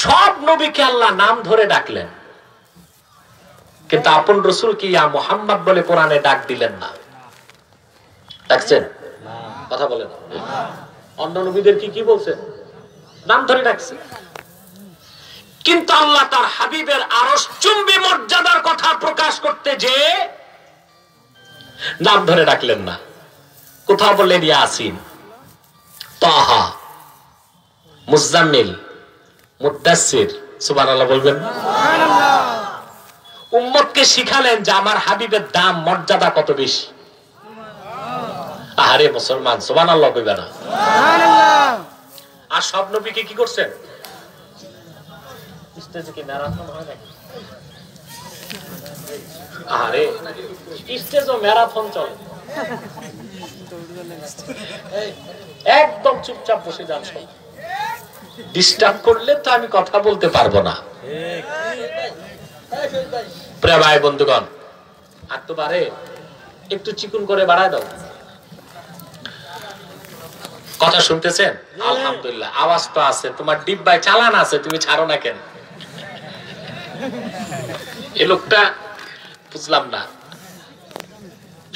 সব নবীকে আল্লাহ নাম ধরে ডাকলেন, কিন্তু আপন রাসূলকে ইয়া মুহাম্মদ বলে কোরআনে ডাক দিলেন না। ডাকছেন? কথা বলেন। অন্য নবীদের কি বলছেন? নাম ধরে ডাকছে। কিন্তু আল্লাহ তার হাবিবের আরশচুম্বী মর্যাদার কথা প্রকাশ করতে যে নাম ধরে ডাকলেন না। কোথাও বললেন ইয়াসিন, তাহা, মুজাম্মিল, মুদ্দাসসির। সুবহানাল্লাহ বলবেন। উম্মতকে শিখালেন যে আমার হাবিবের দাম মর্যাদা কত বেশি। আরে মুসলমান সুবহানাল্লাহ কইবে না? আর সব নবীকে কি করছেন? স্টেজে কি ম্যারাথন হয় নাকি? আরে স্টেজও ম্যারাথন চলে। একদম চুপচাপ বসে যান, সব ডিস্টার্ব করলে তো আমি কথা বলতে পারবো না। প্রিয় ভাই বন্ধুগণ, আর তো বাড়ে একটু চিকুন করে বাড়ায় দাও। কথা শুনতেছেন? আলহামদুলিল্লাহ, আওয়াজ তো আছে। তোমার ডিব্বায় চালান আছে, তুমি ছাড়ো না কেন? এই লোকটা বুঝলাম না,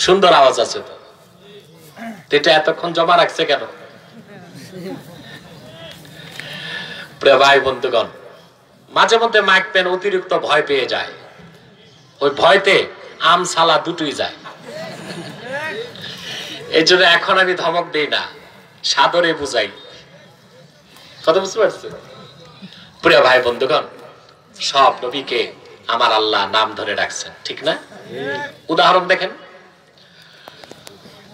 সুন্দর আওয়াজ আছে তো, এটা এতক্ষণ জমা রাখছে কেন? প্রিয় ভাই বন্ধুগণ, মাঝে মধ্যে মাইক পেন অতিরিক্ত ভয় পেয়ে যায়, ওই ভয়তে আম সালা দুটোই যায়। এই জন্য এখন আমি ধমক দেই না, সাদরে বুঝাই। কথা বুঝতে পারছে? প্রিয় ভাই বন্ধুগণ, সব নবীকে আমার আল্লাহ নাম ধরে ডাকছেন, ঠিক না? উদাহরণ দেখেন,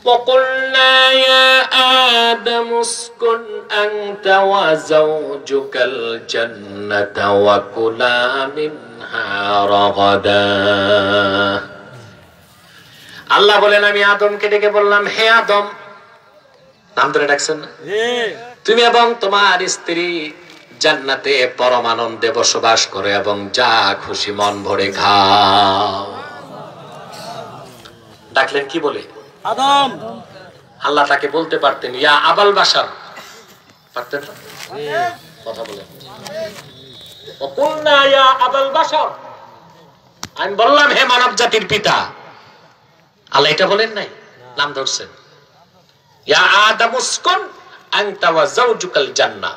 وقلنا يا آدم اسكن أنت وزوجك الجنة وكلا منها رغدا আল্লাহ বলেন আমি আদমকে ডেকে বললাম হে আদম, নাম ধরে ডাকছেন না, তুমি এবং তোমার স্ত্রী জান্নাতে পরমানন্দে বসবাস করো এবং যা খুশি মন ভরে খাও। ডাকলেন কি বলে? আদম। আল্লাহ তাকে বলতে পারতেন ইয়া আবাল বাশার, পারতেন না? কথা বলেন ওকুলনা ইয়া আবাল বাশার, আমি বললাম হে মানব জাতির পিতা। আল্লাহ এটা বলেন নাই, নাম ধরছেন ইয়া আদম উসকুন আনতা ওয়া যাওজুকাল জান্নাহ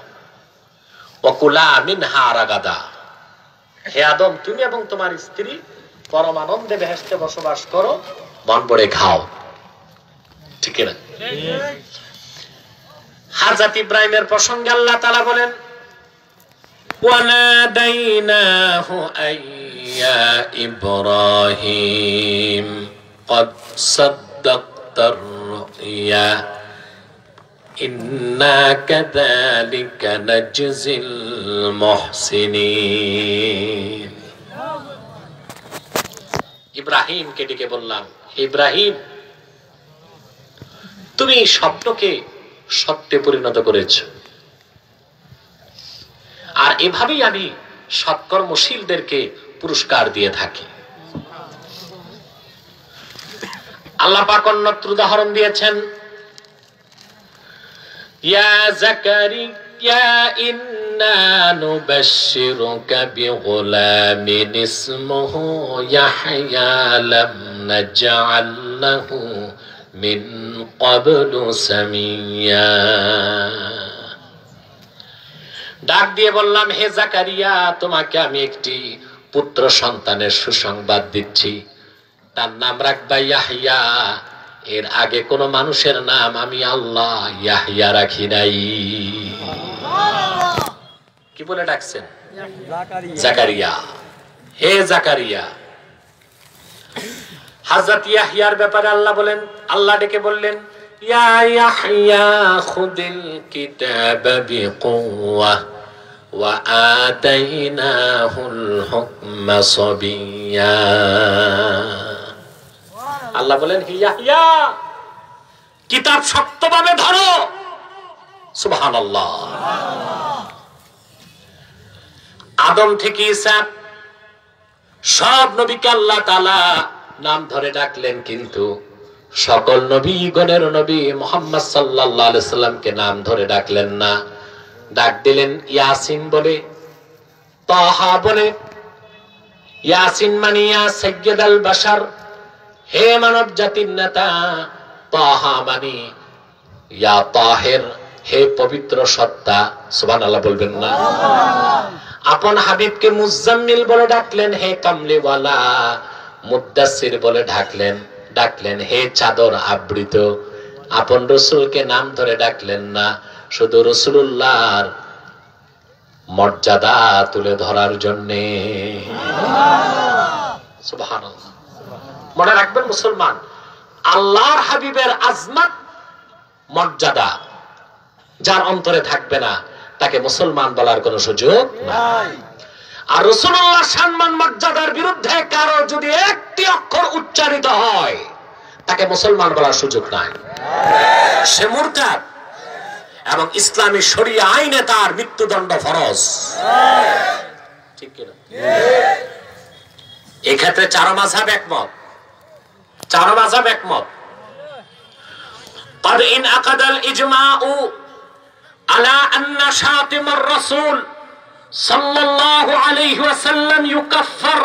ওয়া কুলা মিনহা রাগাদা। হে আদম, তুমি এবং তোমার স্ত্রী পরম আনন্দে বেহেশতে বসবাস করো, মন ভরে খাও। ঠিক না? হযরত ইব্রাহিমের প্রসঙ্গে আল্লাহ তাআলা বলেন ওয়ানাদাইনাহু আইয়া ইব্রাহিম قد صدقت الرؤيا إنا كذلك نجزي المحسنين ইব্রাহিম কে ডেকে বললাম ইব্রাহিম, তুমি স্বপ্নকে সত্যে পরিণত করেছো, আর এভাবেই আমি সৎকর্মশীলদেরকে পুরস্কার দিয়ে থাকি। আল্লাহ পাক অন্যত্র উদাহরণ দিয়েছেন ইয়া যাকারিয়া ইন্না নুবাশশিরুকা বিগুলামিন ইসমুহু ইয়াহইয়া লাম নাজআল লাহু মিন ক্বাবলু সামিয়্যা। ডাক দিয়ে বললাম হে যাকারিয়া, তোমাকে আমি একটি পুত্র সন্তানের সুসংবাদ দিচ্ছি, তার নাম রাখবা ইয়াহইয়া। এর আগে কোন মানুষের নাম আমি আল্লাহ ইয়াহইয়া রাখি নাই। কি বলে ডাকছেন? যাকারিয়া। হে যাকারিয়া। হযরত ইয়াহইয়ার ব্যাপারে আল্লাহ বলেন, আল্লাহ ডেকে বললেন ইয়া ইয়াহইয়া খুদিল কিতাবা বিকুওয়া ওয়া আতাইনাহুল হুকমা সাবিয়্যা। আল্লাহ বলেন হে ইয়াহইয়া, কিতাব শক্তভাবে ধরো। সুবহানাল্লাহ। আদম থেকে ঈসা সব নবীকে আল্লাহ তাআলা নাম ধরে ডাকলেন, কিন্তু সকল নবীগণের নবী মুহাম্মদ সাল্লাল্লাহু আলাইহি সাল্লামকে নাম ধরে ডাকলেন না। ডাক দিলেন ইয়াসিন বলে, তাহা বলে। ইয়াসিন মানে ইয়া সাইয়্যিদাল বাশার, হে মানব জাতির নেতা। তাহা মানে ইয়া তাহের, হে পবিত্র সত্তা। সুবহানাল্লাহ বলবেন না? আপন হাবিবকে মুজাম্মিল বলে ডাকলেন, হে কামলিওয়ালা। মুদ্দাসির বলে ডাকলেন হে চাদর আবৃত। আপন রাসূলকে নাম ধরে ডাকলেন না, শুধু রাসূলুল্লাহর মর্যাদা তুলে ধরার জন্য। সুবহানাল্লাহ। মনে রাখবেন মুসলমান, আল্লাহর হাবিবের আজমত মর্যাদা যার অন্তরে থাকবে না, তাকে মুসলমান বলার কোনো সুযোগ নাই। আর রাসূলুল্লাহর সম্মান মর্যাদার বিরুদ্ধে কারো যদি একটি অক্ষর উচ্চারিত হয়, তাকে মুসলমান বলার সুযোগ নাই। সে মুরতাদ এবং ইসলামী শরিয়া আইনে তার মৃত্যুদণ্ড ফরজ। ঠিক কিনা? এই ক্ষেত্রে চার মাযহাব একমত। قد انعقد الإجماع على أن شاتم الرسول صلى الله عليه وسلم يكفر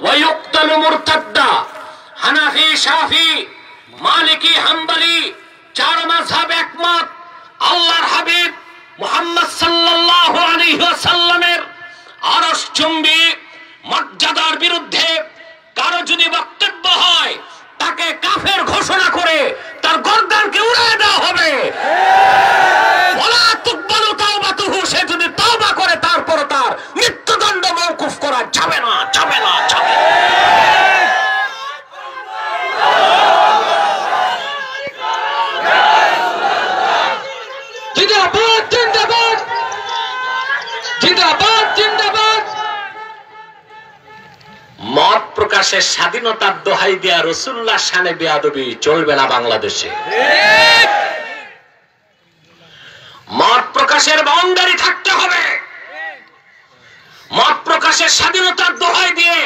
ويقتل مرتدا। হানাফি, শাফি, মালিকি, হাম্বলি চার মাযহাব একমত। আল্লাহর হাবিব মুহাম্মদ সাল্লাল্লাহু আলাইহি ওয়াসাল্লামের আরশচুম্বী মর্যাদার বিরুদ্ধে কারো যদি বক্তব্য হয়, তাকে কাফের ঘোষণা করে তার গর্দানকে উড়িয়ে দেওয়া হবে। ওয়ালা তুকবালু তাওবাতুহু, সে যদি তওবা করে তারপর তার মৃত্যুদণ্ড মওকুফ করা যাবে না। জিন্দাবাদ জিন্দাবাদ জিন্দাবাদ জিন্দাবাদ। মত প্রকাশের স্বাধীনতার দোহাই দেয়া রাসূলুল্লাহ শানে বেয়াদবি চলবে না বাংলাদেশে। মত প্রকাশের বাউন্ডারি থাকতে হবে। মত প্রকাশের স্বাধীনতার দোহাই দিয়ে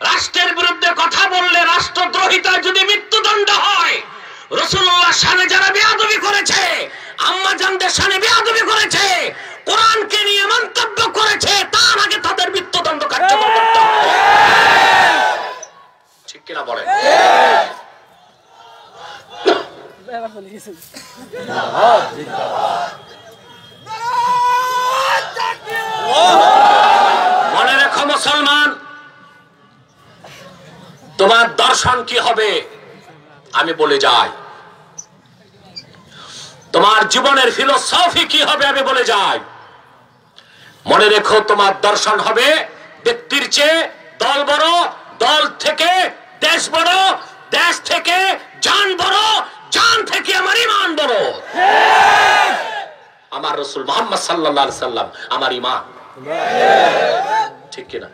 রাষ্ট্রের বিরুদ্ধে কথা বললে রাষ্ট্রদ্রোহিতার যদি মৃত্যুদণ্ড হয়, রাসূলুল্লাহ শানে যারা বেয়াদবি করেছে, আম্মা জানদের শানে বেয়াদবি করেছে, কোরআনকে নিয়ে মন্তব্য করেছে, তার আগে তাদের মৃত্যুদণ্ড কার্যকর করতে হবে। ঠিক কিনা বলেন? মনে রেখো মুসলমান, তোমার দর্শন কি হবে আমি বলে যাই, তোমার জীবনের ফিলোসফি কি হবে আমি বলে যাই। মনে রেখো, তোমার দর্শন হবে ব্যক্তির চেয়ে দল বড়, দল থেকে দেশ বড়, দেশ থেকে জান বড়, জান থেকে আমার ঈমান বড়। আমার রাসূল মুহাম্মদ সাল্লাল্লাহু আলাইহি সাল্লাম আমার ঈমান। ঠিক কিনা?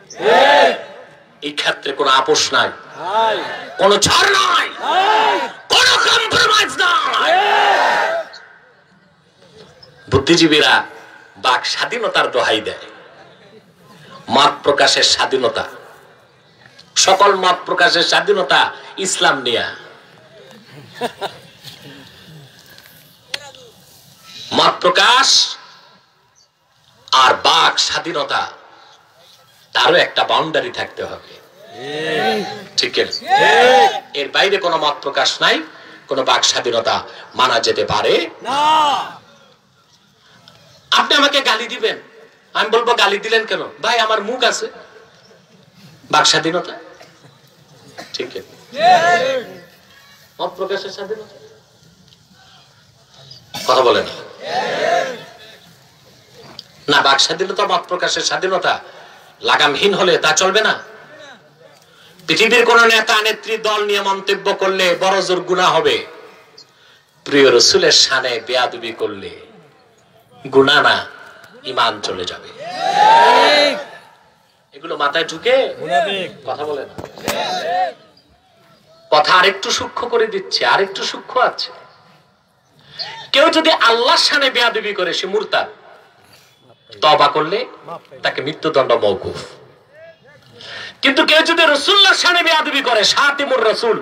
এই ক্ষেত্রে কোনো আপোষ নাই, কোনো ছাড় নাই, কোনো কম্প্রোমাইজ নাই। বুদ্ধিজীবীরা বাক স্বাধীনতার দোহাই দেয়, মত প্রকাশের স্বাধীনতা, সকল মত প্রকাশের স্বাধীনতা ইসলাম নিয়া। মত প্রকাশ আর বাক স্বাধীনতা, তারও একটা বাউন্ডারি থাকতে হবে। ঠিক আছে? এর বাইরে কোনো মত প্রকাশ নাই, কোনো বাক স্বাধীনতা মানা যেতে পারে না। আপনি আমাকে গালি দিবেন, আমি বলবো গালি দিলেন কেন? ভাই আমার মুখ আছে, বাক স্বাধীনতা। ঠিক আছে? মত প্রকাশের স্বাধীনতা, কথা বলেন না? বাক স্বাধীনতা, মত প্রকাশের স্বাধীনতা লাগামহীন হলে তা চলবে না। পৃথিবীর কোন নেতা নেত্রী দল নিয়ে মন্তব্য করলে বড় জোর গুনাহ হবে, প্রিয় রাসূলের শানে বেয়াদবি করলে গুনাহ না, ঈমান চলে যাবে। এগুলো মাথায় ঢুকে কথা বলে না। কথা আরেকটু সূক্ষ্ম করে দিচ্ছে, আরেকটু সূক্ষ্ম আছে। কেউ যদি আল্লাহর শানে বেয়াদবি করে সে মুরতাদ, তওবা করলে তাকে মৃত্যুদণ্ড মওকুফ। কিন্তু কেউ যদি রাসূলুল্লাহর শানে বেয়াদবি করে, শাতিমুর রাসূল,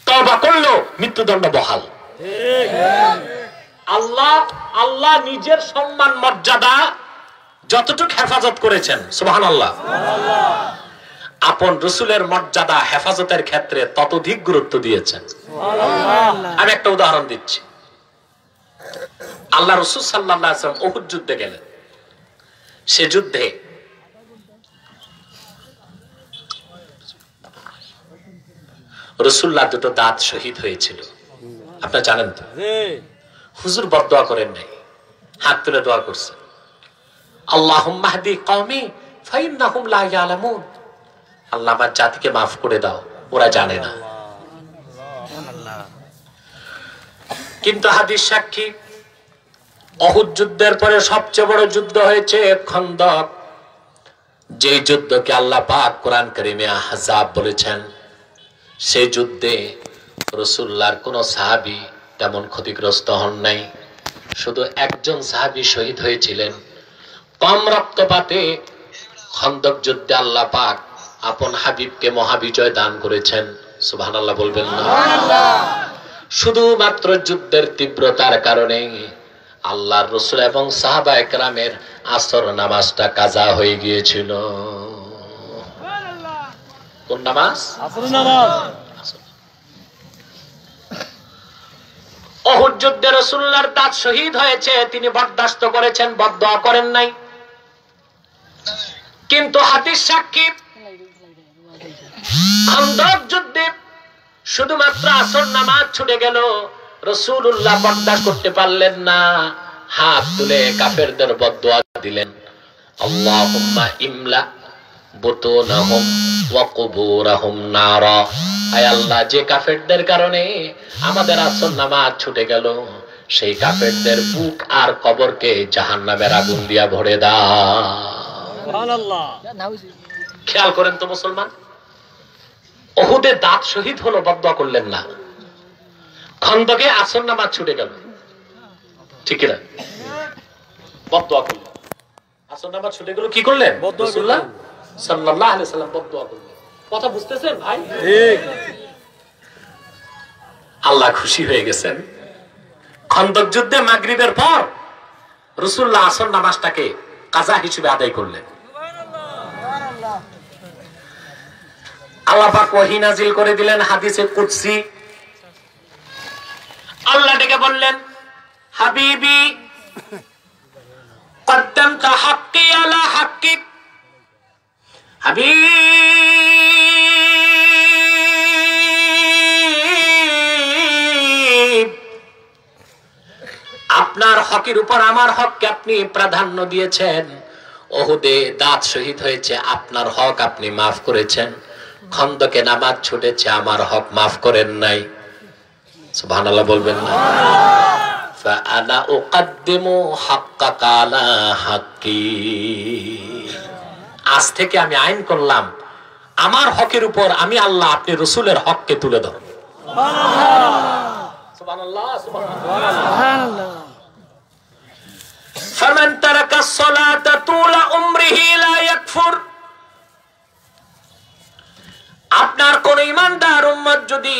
তওবা করলো মৃত্যুদণ্ড বহাল। আল্লাহ নিজের সম্মান মর্যাদা যতটুকু হেফাজত করেছেন, সুবহানাল্লাহ, আপন রাসূলের মর্যাদা হেফাজতের ক্ষেত্রে ততোধিক গুরুত্ব দিয়েছেন। আমি একটা উদাহরণ দিচ্ছি। আল্লাহ রাসূল সাল্লাল্লাহু আলাইহি ওয়াসাল্লাম উহুদ যুদ্ধে গেলেন। সে যুদ্ধে রাসূলুল্লাহ দুটো দাঁত শহীদ হয়েছিল, আপনারা জানেন তো। হুজুর বদদোয়া করেন নাই, হাত তুলে দোয়া করছেন, আল্লাহুম্মা হদি কওমি ফাইন্নাহুম লা ইয়ালামুন। আল্লাহ আমার জাতিকে মাফ করে দাও, ওরা জানে না। কিন্তু হাদিস সাক্ষী, উহুদ যুদ্ধের পরে সবচেয়ে বড় যুদ্ধ হয়েছে খন্দক, যে যুদ্ধকে আল্লাহ পাক কোরআন কারীমে আহজাব বলেছেন। সেই যুদ্ধে রাসূলুল্লাহর কোন সাহাবী তেমন ক্ষতিগ্রস্ত হন নাই, শুধু একজন সাহাবী শহীদ হয়েছিলেন। কম রক্তপাতে খন্দক যুদ্ধে আল্লাহ পাক আপন হাবিবকে মহাবিজয় দান করেছেন, সুবহানাল্লাহ বলবেন না? শুধুমাত্র যুদ্ধের তীব্রতার কারণে আল্লাহর রাসূল এবং সাহাবায়ে কেরামের আসর নামাজটা কাজা হয়ে গিয়েছিল। কোন নামাজ? আসর নামাজ। উহুদ যুদ্ধে রাসূলুল্লাহর দাঁত শহীদ হয়েছে, তিনি বরদাস্ত করেছেন, বদদোয়া করেন নাই। কিন্তু হাদিস সাক্ষী, খন্দক যুদ্ধে শুধুমাত্র আসর নামাজ ছুটে গেল, রাসূলুল্লাহ বরদাস্ত করতে পারলেন না, হাত তুলে কাফেরদের বদদোয়া দিলেন, আল্লাহুম্মা ইমলা বুতুনাহুম ওয়া কুবুরাহুম নারা। আয় আল্লাহ, যে কাফেরদের কারণে আমাদের আসর নামাজ ছুটে গেল, সেই কাফেরদের বুক আর কবরকে জাহান্নামের আগুন দিয়া ভরে দাও। খেয়াল করেন তো মুসলমান, উহুদে দাঁত শহীদ হলো, বদদুয়া করলেন না। খন্দকে আসর নামাজ ছুটে গেল, ঠিক না? বদদুয়া করলেন, আসর নামাজ ছুটে গেল, কি করলেন? রাসূলুল্লাহ সাল্লাল্লাহু আলাইহি সাল্লাম বদদুয়া করলেন। কথা বুঝতেছেন ভাই? ঠিক। আল্লাহ খুশি হয়ে গেছেন। খন্দক যুদ্ধে মাগরিবের পর রাসূলুল্লাহ আসর নামাজটাকে কাজা হিসেবে আদায় করলেন। আল্লাহ পাক ওহী নাযিল করে দিলেন হাদিসে কুদসি। আল্লাহ ডেকে বললেন, হাবিবি কদ্দামতা হাক্কি আলা হাক্কিক। হাবিব, আপনার হকের উপর আমার হককে আপনি প্রাধান্য দিয়েছেন। উহুদে দাঁত শহীদ হয়েছে, আপনার হক আপনি মাফ করেছেন। খন্দকে নামাজ ছুটেছে, আমার হক মাফ করেন নাই। সুবহানাল্লাহ বলবেন না? ফাআনা উকদ্দিমু হাক্কাকা আলা হাক্কি। আজ থেকে আমি আইন করলাম, আমার হকের উপর আমি আল্লাহ আপনি রাসূলের হককে তুলে ধরুন। সুবহানাল্লাহ, সুবহানাল্লাহ। ফামান তারাকা সলাতা তুলা উমরিহি লা ইয়াকফুর। আপনার কোন ইমানদার উম্মত যদি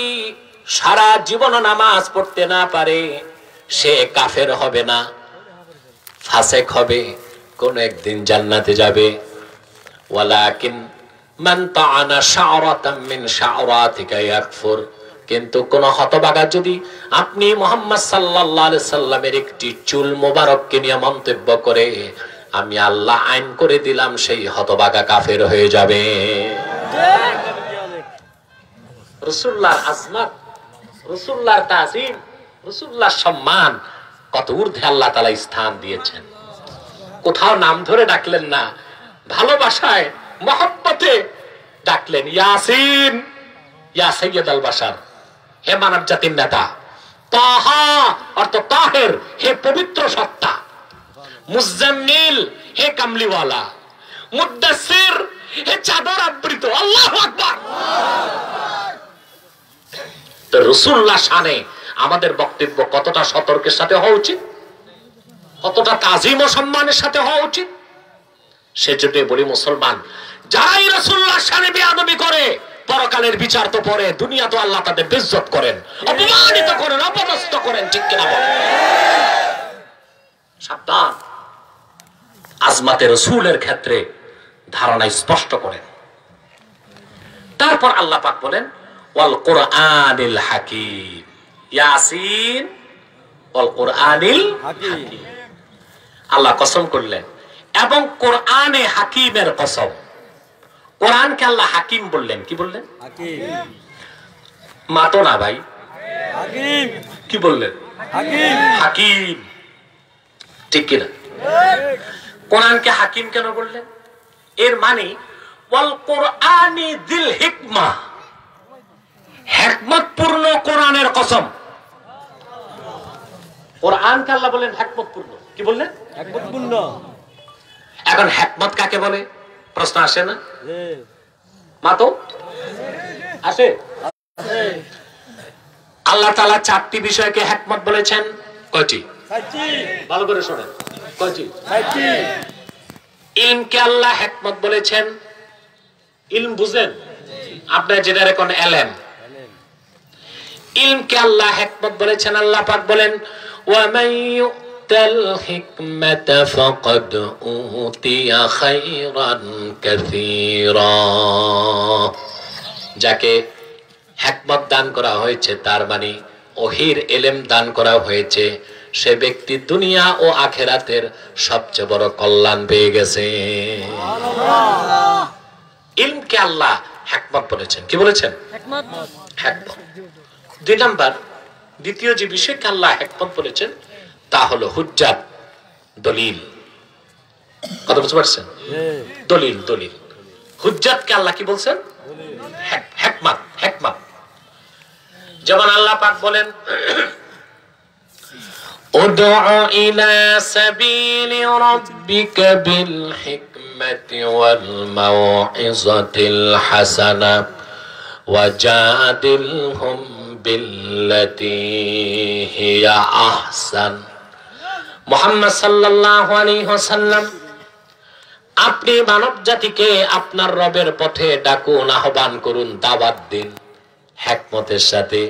সারা জীবন নামাজ পড়তে না পারে, সে কাফের হবে না, ফাসিক হবে, কোন একদিন জান্নাতে যাবে। ওয়ালাকিন মান তাআনা শা'রাতাম মিন শা'রাতিকা ইয়াকফুর। কিন্তু কোন হতভাগা যদি আপনি মুহাম্মদ সাল্লাল্লাহু আলাইহি সাল্লামের একটি চুল মোবারককে নিয়ে মন্তব্য করে, আমি আল্লাহ আইন করে দিলাম সেই হতভাগা কাফের হয়ে যাবে। রাসূলুল্লাহর আজমত, রাসূলুল্লাহর তাজিম, রাসূলুল্লাহর সম্মান কত ঊর্ধ্বে আল্লাহ তাআলা স্থান দিয়েছেন। কোথাও নাম ধরে ডাকলেন না, ভালোবাসায় মহব্বতে ডাকলেন, ইয়াসিন, ইয়া সাইয়্যিদাল বাশার, হে মানব জাতির নেতা। তাহা অর্থ তাহের, হে পবিত্র সত্তা। মুজাম্মিল, হে কামলিওয়ালা। মুদ্দাসসির, হে চাদর আবৃত। আল্লাহু আকবার। তো রাসূলুল্লাহ শানে আমাদের বক্তব্য কতটা সতর্কের সাথে হওয়া উচিত, কতটা তাজিম ও সম্মানের সাথে হওয়া উচিত। সেজন্য বলি মুসলমান, যারাই রাসূলুল্লাহ শানে বেয়াদবি করে, পরকালের বিচার তো পরে, দুনিয়া তো আল্লাহ তাদের বেইজ্জত করেন, অপমানিত করেন, অপদস্থ করেন, ঠিক কিনা বলেন? সাবধান। আজমাতে রাসূলের ক্ষেত্রে ধারণা স্পষ্ট করেন। তারপর আল্লাহ পাক বলেন, ওয়াল কুরআনিল হাকিম, ইয়াসিন ওয়াল কুরআনিল হাকিম। আল্লাহ কসম করলেন, এবং কোরআনে হাকিমের কসম। কোরআনকে আল্লাহ হাকিম বললেন, কি বললেন? হাকিম। মাতো না ভাই, হাকিম। কি বললেন? হাকিম, হাকিম, ঠিক কিনা? কোরআনকে হাকিম কেন বললেন? এর মানে ওয়াল কুরআনি যিল হিকমা, হিকমতপূর্ণ কোরআনের কসম। কোরআনকে আল্লাহ বলেন হিকমতপূর্ণ। কি বললেন? হিকমতপূর্ণ। এখন হিকমত কাকে বলে প্রশ্ন আসে না? মাতো আসে। আল্লাহ তাআলা চারটি বিষয়কে হিকমত বলেছেন। কয়টি? ভালো করে শুনেন। কয়টি? ইলমকে আল্লাহ হিকমত বলেছেন। ইলম বুঝেন? আপনার যেটা এখন এলেম, ইলমকে আল্লাহ হিকমত বলেছেন। আল্লাহ পাক বলেন, ওয়া মান ইউতাল হিকমাতা ফাকাদ উতিয়া খায়রান কাসীরা। যাকে হিকমত দান করা হয়েছে, তার মানে ওহীর ইলম দান করা হয়েছে, সে ব্যক্তি দুনিয়া ও আখিরাতের সবচেয়ে বড় কল্যাণ পেয়ে গেছে। ইলমকে আল্লাহ হিকমত বলেছেন। কি বলেছেন? হিকমত। হিকমত। দুই নাম্বার, দ্বিতীয় যে বিষয়কে আল্লাহ হিকমত বলেছেন তা হলো হুজ্জাত, দলিল। কথা বুঝতে পারছেন? দলিল, দলিল। হুজ্জাতকে আল্লাহ কি বলছেন? হিকমত, হিকমত। যেমন আল্লাহ পাক বলেন, উদউ ইলা সাবিলি রাব্বিকা বিল হিকমাতি ওয়াল মাউইযাতিল হাসানা ওয়াজাদিলহুম বিল্লাতী হিয়া আহসান। মুহাম্মদ সাল্লাল্লাহু আলাইহি ওয়াসাল্লাম, আপনি মানব জাতিকে আপনার রবের পথে ডাকুন, আহ্বান করুন, দাওয়াত দিন হিকমতের সাথে।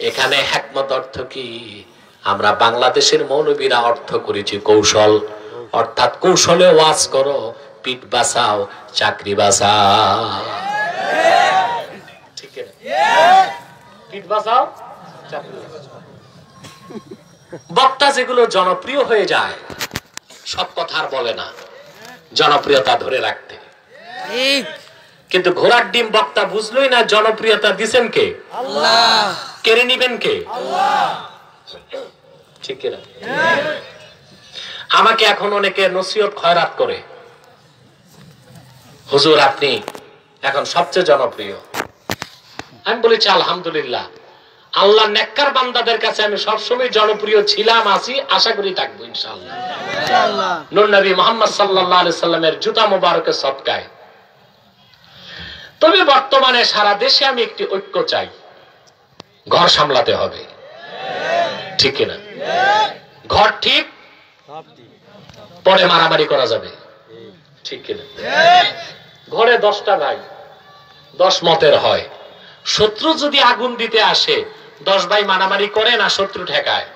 এখানে হিকমত অর্থ কি? আমরা বাংলাদেশের মৌলবীরা অর্থ করেছি কৌশল, অর্থাৎ কৌশলে ওয়াজ করো, পিঠ বাঁচাও, চাকরি বাঁচাও। ঠিক না? পিঠ বাঁচাও, চাকরি বাঁচাও। বক্তা যেগুলো জনপ্রিয় হয়ে যায় সব কথা আর বলে না জনপ্রিয়তা ধরে রাখতে, কিন্তু ঘোড়ার ডিম বক্তা বুঝলোই না জনপ্রিয়তা দিবেন কে? আল্লাহ। কেড়ে নিবেন কে? আল্লাহ। ঠিক না? আমাকে এখন অনেকে নসিহত খয়রাত করে, হুজুর আপনি এখন সবচেয়ে জনপ্রিয়। আমি বলেছি আলহামদুলিল্লাহ, আল্লাহ নেককার বান্দাদের কাছে আমি সবসময় জনপ্রিয় ছিলাম, আছি, আশা করি থাকবো ইনশাআল্লাহ। নূর নবী মুহাম্মদ সাল্লাল্লাহু আলাইহি সাল্লামের জুতা মোবারকের সদকায়। তবে বর্তমানে সারা দেশে আমি একটি ঐক্য চাই। ঘর সামলাতে হবে, ঠিক কিনা? ঘর ঠিক, পরে মারামারি করা যাবে, ঠিক কিনা? ঘরে 10টা ভাই 10 মতের হয়, শত্রু যদি আগুন দিতে আসে 10 ভাই মারামারি করে না, শত্রু ঠেকায়।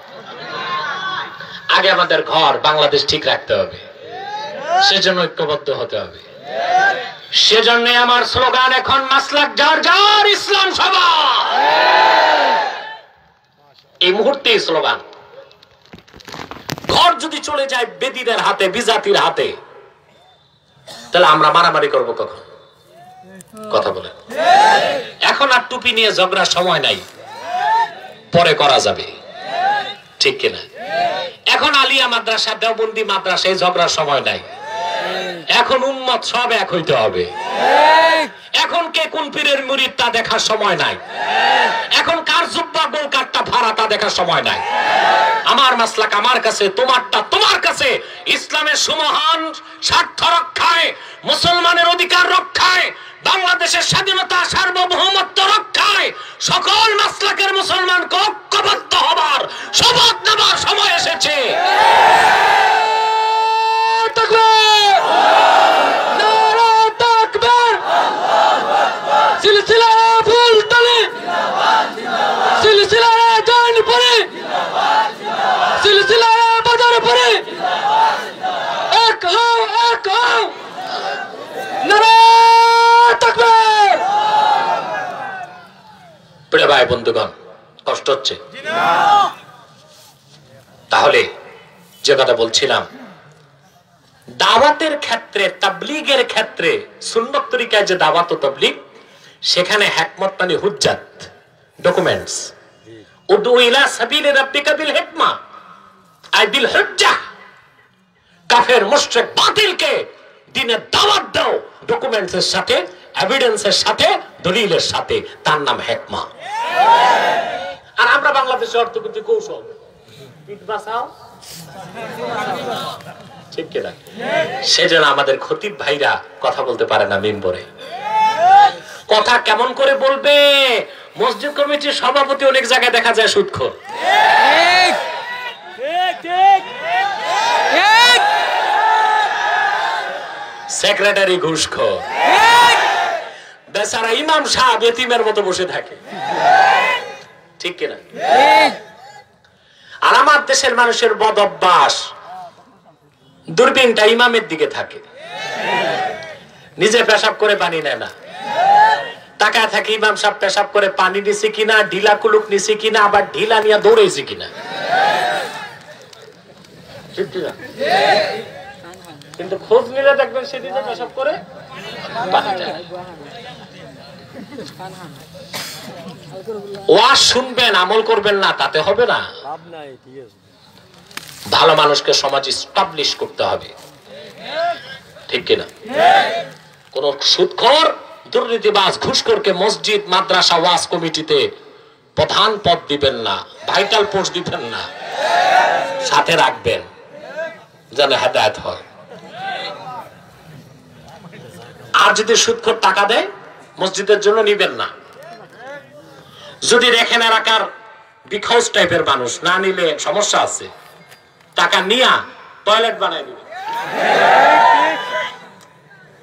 আগে আমাদের ঘর বাংলাদেশ ঠিক রাখতে হবে, সেজন্য ঐক্যবদ্ধ হতে হবে। সেজন্য আমার স্লোগান এখন মাসলাক যার যার, ইসলাম সবার। এই মুহূর্তে স্লোগান। ঘর যদি চলে যায় বেদীদের হাতে, বিজাতির হাতে, তাহলে আমরা মারামারি করব কখন? কথা বলে। এখন আর টুপি নিয়ে ঝগড়ার সময় নাই, পরে করা যাবে, ঠিক কিনা? এখন আলিয়া মাদ্রাসা, দেওবন্দি মাদ্রাসা, এই ঝগড়ার সময় নাই। এখন উম্মত সব এক হইতে হবে। এখন কে কোন পীরের মুরিদ তা দেখার সময় নাই। এখন কার জুব্বা গোল কাটটা ভাড়া তা দেখার সময় নাই। আমার মাসলাক আমার কাছে, তোমারটা তোমার কাছে। ইসলামের সুমহান স্বার্থ রক্ষায়, মুসলমানের অধিকার রক্ষায়, বাংলাদেশের স্বাধীনতা সার্বভৌমত্ব রক্ষায় সকল মাসলাকের মুসলমানকে ঐক্যবদ্ধ হবার, শপথ নেবার সময় এসেছে। ভাই বন্ধুগণ, কষ্ট হচ্ছে? তাহলে যে কথা বলছিলাম, দাওয়াতের ক্ষেত্রে, তাবলীগের ক্ষেত্রে, সুন্নত তরিকায় যে দাওয়াত ও তাবলীগ, সেখানে হিকমত মানে হুজ্জাত, ডকুমেন্টস। উদউ ইলা সাবিলি রাব্বিকা বিল হিকমা আই বিল হুজ্জাহ। কাফের মুশরিক বাতিলকে দ্বীনের দাওয়াত দাও ডকুমেন্টসের সাথে, এভিডেন্সের সাথে, দলিলের সাথে, তার নাম হিকমা। আর আমরা বাংলাদেশে অর্থ করতে কৌশল, পিঠ বাঁচাও, ঠিক কিনা? সেজন্য আমাদের খতিব ভাইরা কথা বলতে পারে না মিম্বরে। কথা কেমন করে বলবে? মসজিদ কমিটির সভাপতি অনেক জায়গায় দেখা যায় সুদখোর, সেক্রেটারি ঘুষখোর, বেচারা ইমাম সাহেব এতিমের মতো বসে থাকে, ঠিক কিনা? আর আমার দেশের মানুষের বদ অভ্যাস, দূরবীনটা ইমামের দিকে থাকে, নিজে পেশাব করে পানি নেয় না, তাকায় থাকে ইমাম সাহেব পেশাব করে পানি নিছে কিনা, ঢিলা কুলুক নিছে কিনা, আবার ঢিলা নিয়ে দৌড়েছে কিনা, ঠিক কিনা? কিন্তু খোঁজ নিলে দেখবেন সে নিজে পেশাব করে পানি নেয়। ওয়াজ শুনবেন, আমল করবেন না, তাতে হবে না। ভালো মানুষকে সমাজে এস্টাবলিশ করতে হবে, ঠিক কিনা? কোন সুদখোর, দুর্নীতিবাজ, ঘুষখোরকে মসজিদ, মাদ্রাসা, ওয়াজ কমিটিতে প্রধান পদ দিবেন না, ভাইটাল পোস্ট দিবেন না। সাথে রাখবেন যেন হেদায়েত হয়। আর যদি সুদখোর টাকা দেয় মসজিদের জন্য নিবেন না। যদি দেখেন এলাকার বিখোজ টাইপের মানুষ, না নিলে সমস্যা আছে, টাকা নিয়া টয়লেট বানাই দিবে।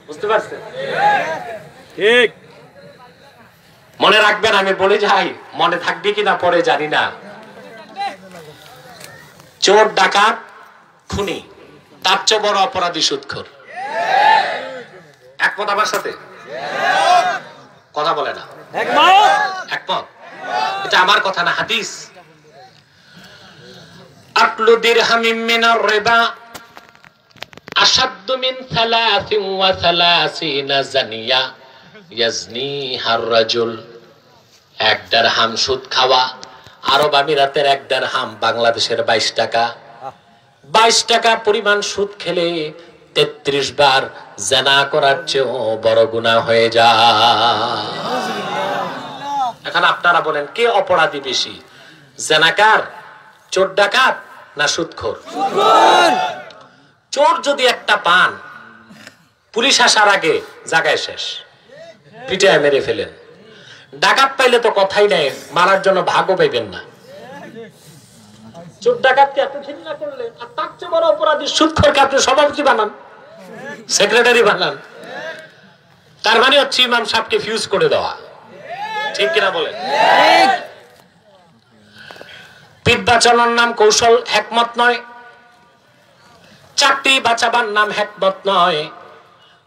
বুঝতে পারছেন? ঠিক। মনে রাখবেন, আমি বলে যাই, মনে থাকবে কিনা পরে জানি না, চোর ডাকাত খুনি তার চেয়ে বড় অপরাধী সুদখোর। একমত আমার সাথে? কথা বলে না। একমত? এটা আমার কথা না, হাদিস। আকলু দিরহামিন মিনার রিবা আশাদ্দু মিন 33 জানিয়া ইয়াজনিহার রাজুল। এক দিরহাম সুদ খাওয়া, আরব আমিরাতের এক দিরহাম বাংলাদেশের 22 টাকা। 22 টাকা পরিমাণ সুদ খেলে 33 বার জিনা করার চেয়েও বড় গুনাহ হয়ে যায়। এখন আপনারা বলেন, কে অপরাধী বেশি, জিনাকার, চোর ডাকাত না সুদখোর? চোর যদি একটা পান, পুলিশ আসার আগে জায়গায় শেষ, পিটায় মেরে ফেলেন। ডাকাত পাইলে তো কথাই নাই, মারার জন্য ভাগও পাইবেন না। চোর ডাকাতকে এত ঘৃণা করলে, আর তার চেয়ে বড় অপরাধী সুদখোরকে আপনি সভাপতি বানান, সেক্রেটারি বানান। তার মানে হচ্ছে ইমাম সাহেবকে ফিউজ করে দেওয়া। ঠিক কিনা বলেন? পিঠ বাঁচানোর নাম কৌশল, হিকমত নয়। চাকরি বাঁচাবার নাম হিকমত নয়।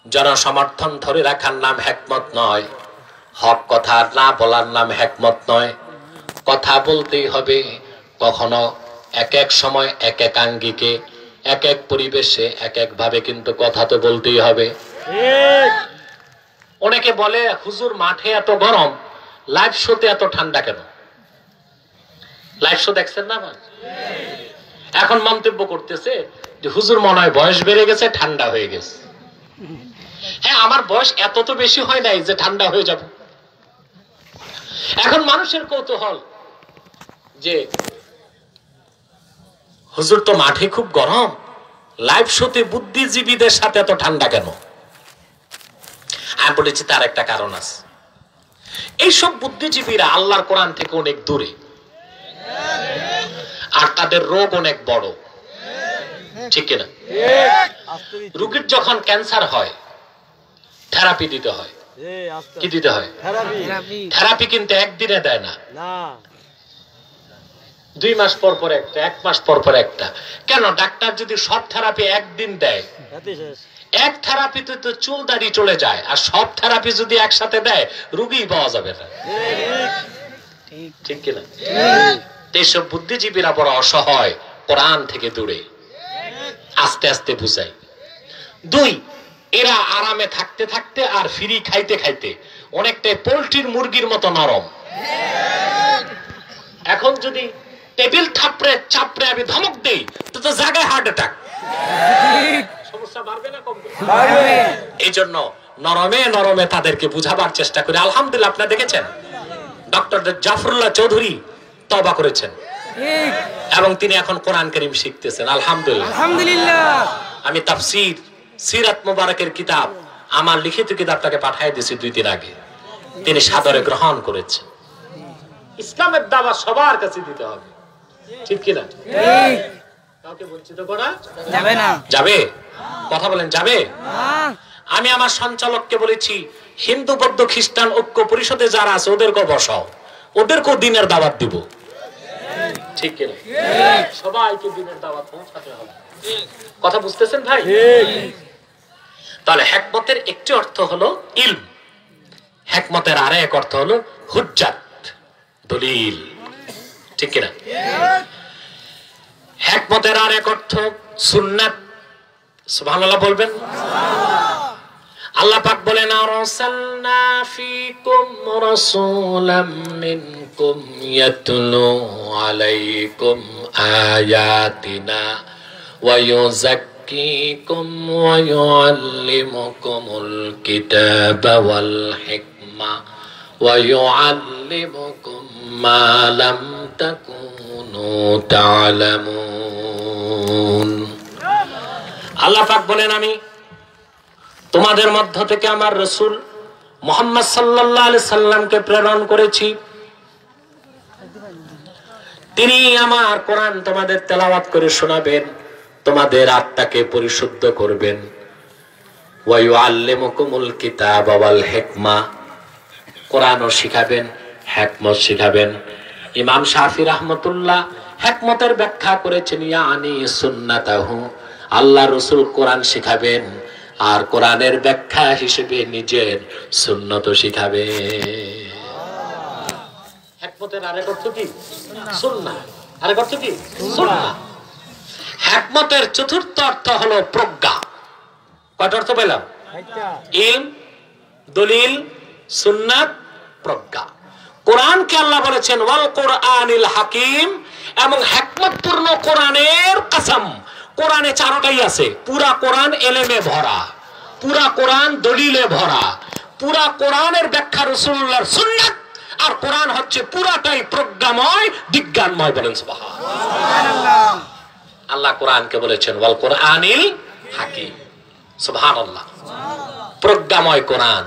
জনসমর্থন ধরে রাখার নাম হিকমত নয়। হক কথা না বলার নাম হিকমত নয়। কথা বলতেই হবে, কখনো এক এক সময় এক এক আঙ্গিকে, এক এক পরিবেশে এক এক ভাবে, কিন্তু কথা তো বলতেই হবে। অনেকে বলে, হুজুর মাঠে এত গরম, লাইভ শোতে এত ঠান্ডা কেন? লাইভ শো দেখছেন না? এখন মন্তব্য করতেছে যে হুজুর মনে হয় বয়স বেড়ে গেছে, ঠান্ডা হয়ে গেছে। হ্যাঁ, আমার বয়স এত তো বেশি হয় নাই যে ঠান্ডা হয়ে যাব। এখন মানুষের কৌতূহল যে হুজুর তো মাঠে খুব গরম, লাইভ শোতে বুদ্ধিজীবীদের সাথে এত ঠান্ডা কেন? আমি বলেছি তার একটা কারণ আছে। এইসব বুদ্ধিজীবীরা আল্লাহর কোরআন থেকে অনেক দূরে, আর তাদের রোগ অনেক বড়। ঠিক কিনা? রোগীর যখন ক্যান্সার হয়, থেরাপি দিতে হয়। কি দিতে হয়? থেরাপি কিন্তু একদিনে দেয় না, 2 মাস পর পর একটা, 1 মাস পর পর একটা। কেন? ডাক্তার যদি সব থেরাপি একদিন দেয়, এক থেরাপিতে তো চুল দাড়ি চলে যায়, আর সব থেরাপি যদি একসাথে দেয়, রোগী পাওয়া যাবে না। ঠিক কিনা? এইসব বুদ্ধিজীবীরা বড় অসহায়, কোরআন থেকে দূরে। আস্তে আস্তে বুঝাই। 2, এরা আরামে থাকতে থাকতে আর ফ্রি খাইতে খাইতে অনেকটাই পোল্ট্রির মুরগির মতো নরম। এখন যদি টেবিল থাপড়ে চাপড়ে আমি ধমক দেই, তো জায়গায় হার্ট অ্যাটাক। সমস্যা বাড়বে না কমবে? এই জন্য নরমে নরমে তাদেরকে বুঝাবার চেষ্টা করি। আলহামদুলিল্লাহ, আপনারা দেখেছেন ডক্টর জাফরুল্লাহ চৌধুরী তওবা করেছেন এবং তিনি এখন কোরআন কারীম শিখতেছেন। আলহামদুলিল্লাহ। আমি তাফসীর, সিরাত মুবারকের কিতাব, আমার লিখিত কিতাবটাকে পাঠিয়ে দিয়েছি 2 দিন আগে। তিনি সাদরে গ্রহণ করেছেন। ইসলামের দাওয়াত সবার কাছে দিতে হবে। ঠিক কি না? কাউকে বঞ্চিত করা যাবে না। যাবে? কথা বলেন, যাবে? আমি আমার সঞ্চালককে বলেছি, হিন্দু বৌদ্ধ খ্রিস্টান ঐক্য পরিষদে যারা আছে ওদেরকেও বসাও, ওদেরকেও দিনের দাওয়াত দিব। ঠিক কি না? সবাইকে দিনের দাওয়াত পৌঁছাতে হবে। কথা বুঝতেছেন ভাই? তাহলে হিকমতের একটি অর্থ হলো ইলম, হিকমতের আরেক অর্থ হলো হুজ্জাত, দলিল। ঠিক কিনা? হিকমতের আরেক অর্থ সুন্নাত। সুবহানাল্লাহ বলবেন। আল্লাহ পাক বলেন, আরসালনা ফীকুম রাসূলাম মিনকুম ইয়াতলু আলাইকুম আয়াতিনা ওয়া ইউযাক্কিকুম ওয়া ইউআল্লিমুকুমুল কিতাবা ওয়াল হিকমা ওয়া ইউআল্লিমুকুম মা লাম তাকুনু তা'লামুন। আল্লাহ পাক বলেন, আমি তোমাদের মধ্য থেকে আমার রাসূল মুহাম্মদ সাল্লাল্লাহু আলাইহি সাল্লামকে প্রেরণ করেছি। তিনি আমার কোরআন তোমাদের তেলাওয়াত করে শোনাবেন, তোমাদের আত্মাকে পরিশুদ্ধ করবেন। ওয়া ইউআল্লিমুকুমুল কিতাবা ওয়াল হিকমা, কোরআনও শিখাবেন, হিকমত শিখাবেন। ইমাম শাফি রাহমাতুল্লাহ হিকমতের ব্যাখ্যা করেছেন, ইয়ানি সুন্নাতাহু, আল্লাহ রাসূল কোরআন শিখাবেন আর কোরআনের ব্যাখ্যা হিসেবে নিজের সুন্নত শিখাবে। হিকমতের আরেক অর্থ কি? সুন্নাহ। আরেক অর্থ কি? সুন্নাহ। হিকমতের চতুর্থ অর্থ হলো প্রজ্ঞা। কয়টা অর্থ পেলাম? ইলম, দলিল, সুন্নাত, প্রজ্ঞা। কোরআনকে আল্লাহ বলেছেন ওয়াল কোরআনিল হাকিম, এবং হিকমতপূর্ণ কোরআনের কসম। কোরআনে চারটাই আছে। পুরা কোরআন এলেমে ভরা, পুরা কোরআন দলিলে ভরা, পুরা কোরআনের ব্যাখ্যা রাসূলুল্লাহর সুন্নাত, আর কোরআন হচ্ছে পুরাটাই প্রজ্ঞাময়, বিজ্ঞানময়। বলেন সুবহানাল্লাহ। আল্লাহ কোরআনকে বলেছেন ওয়াল কোরআনিল হাকিম। সুবহানাল্লাহ। প্রজ্ঞাময় কোরআন,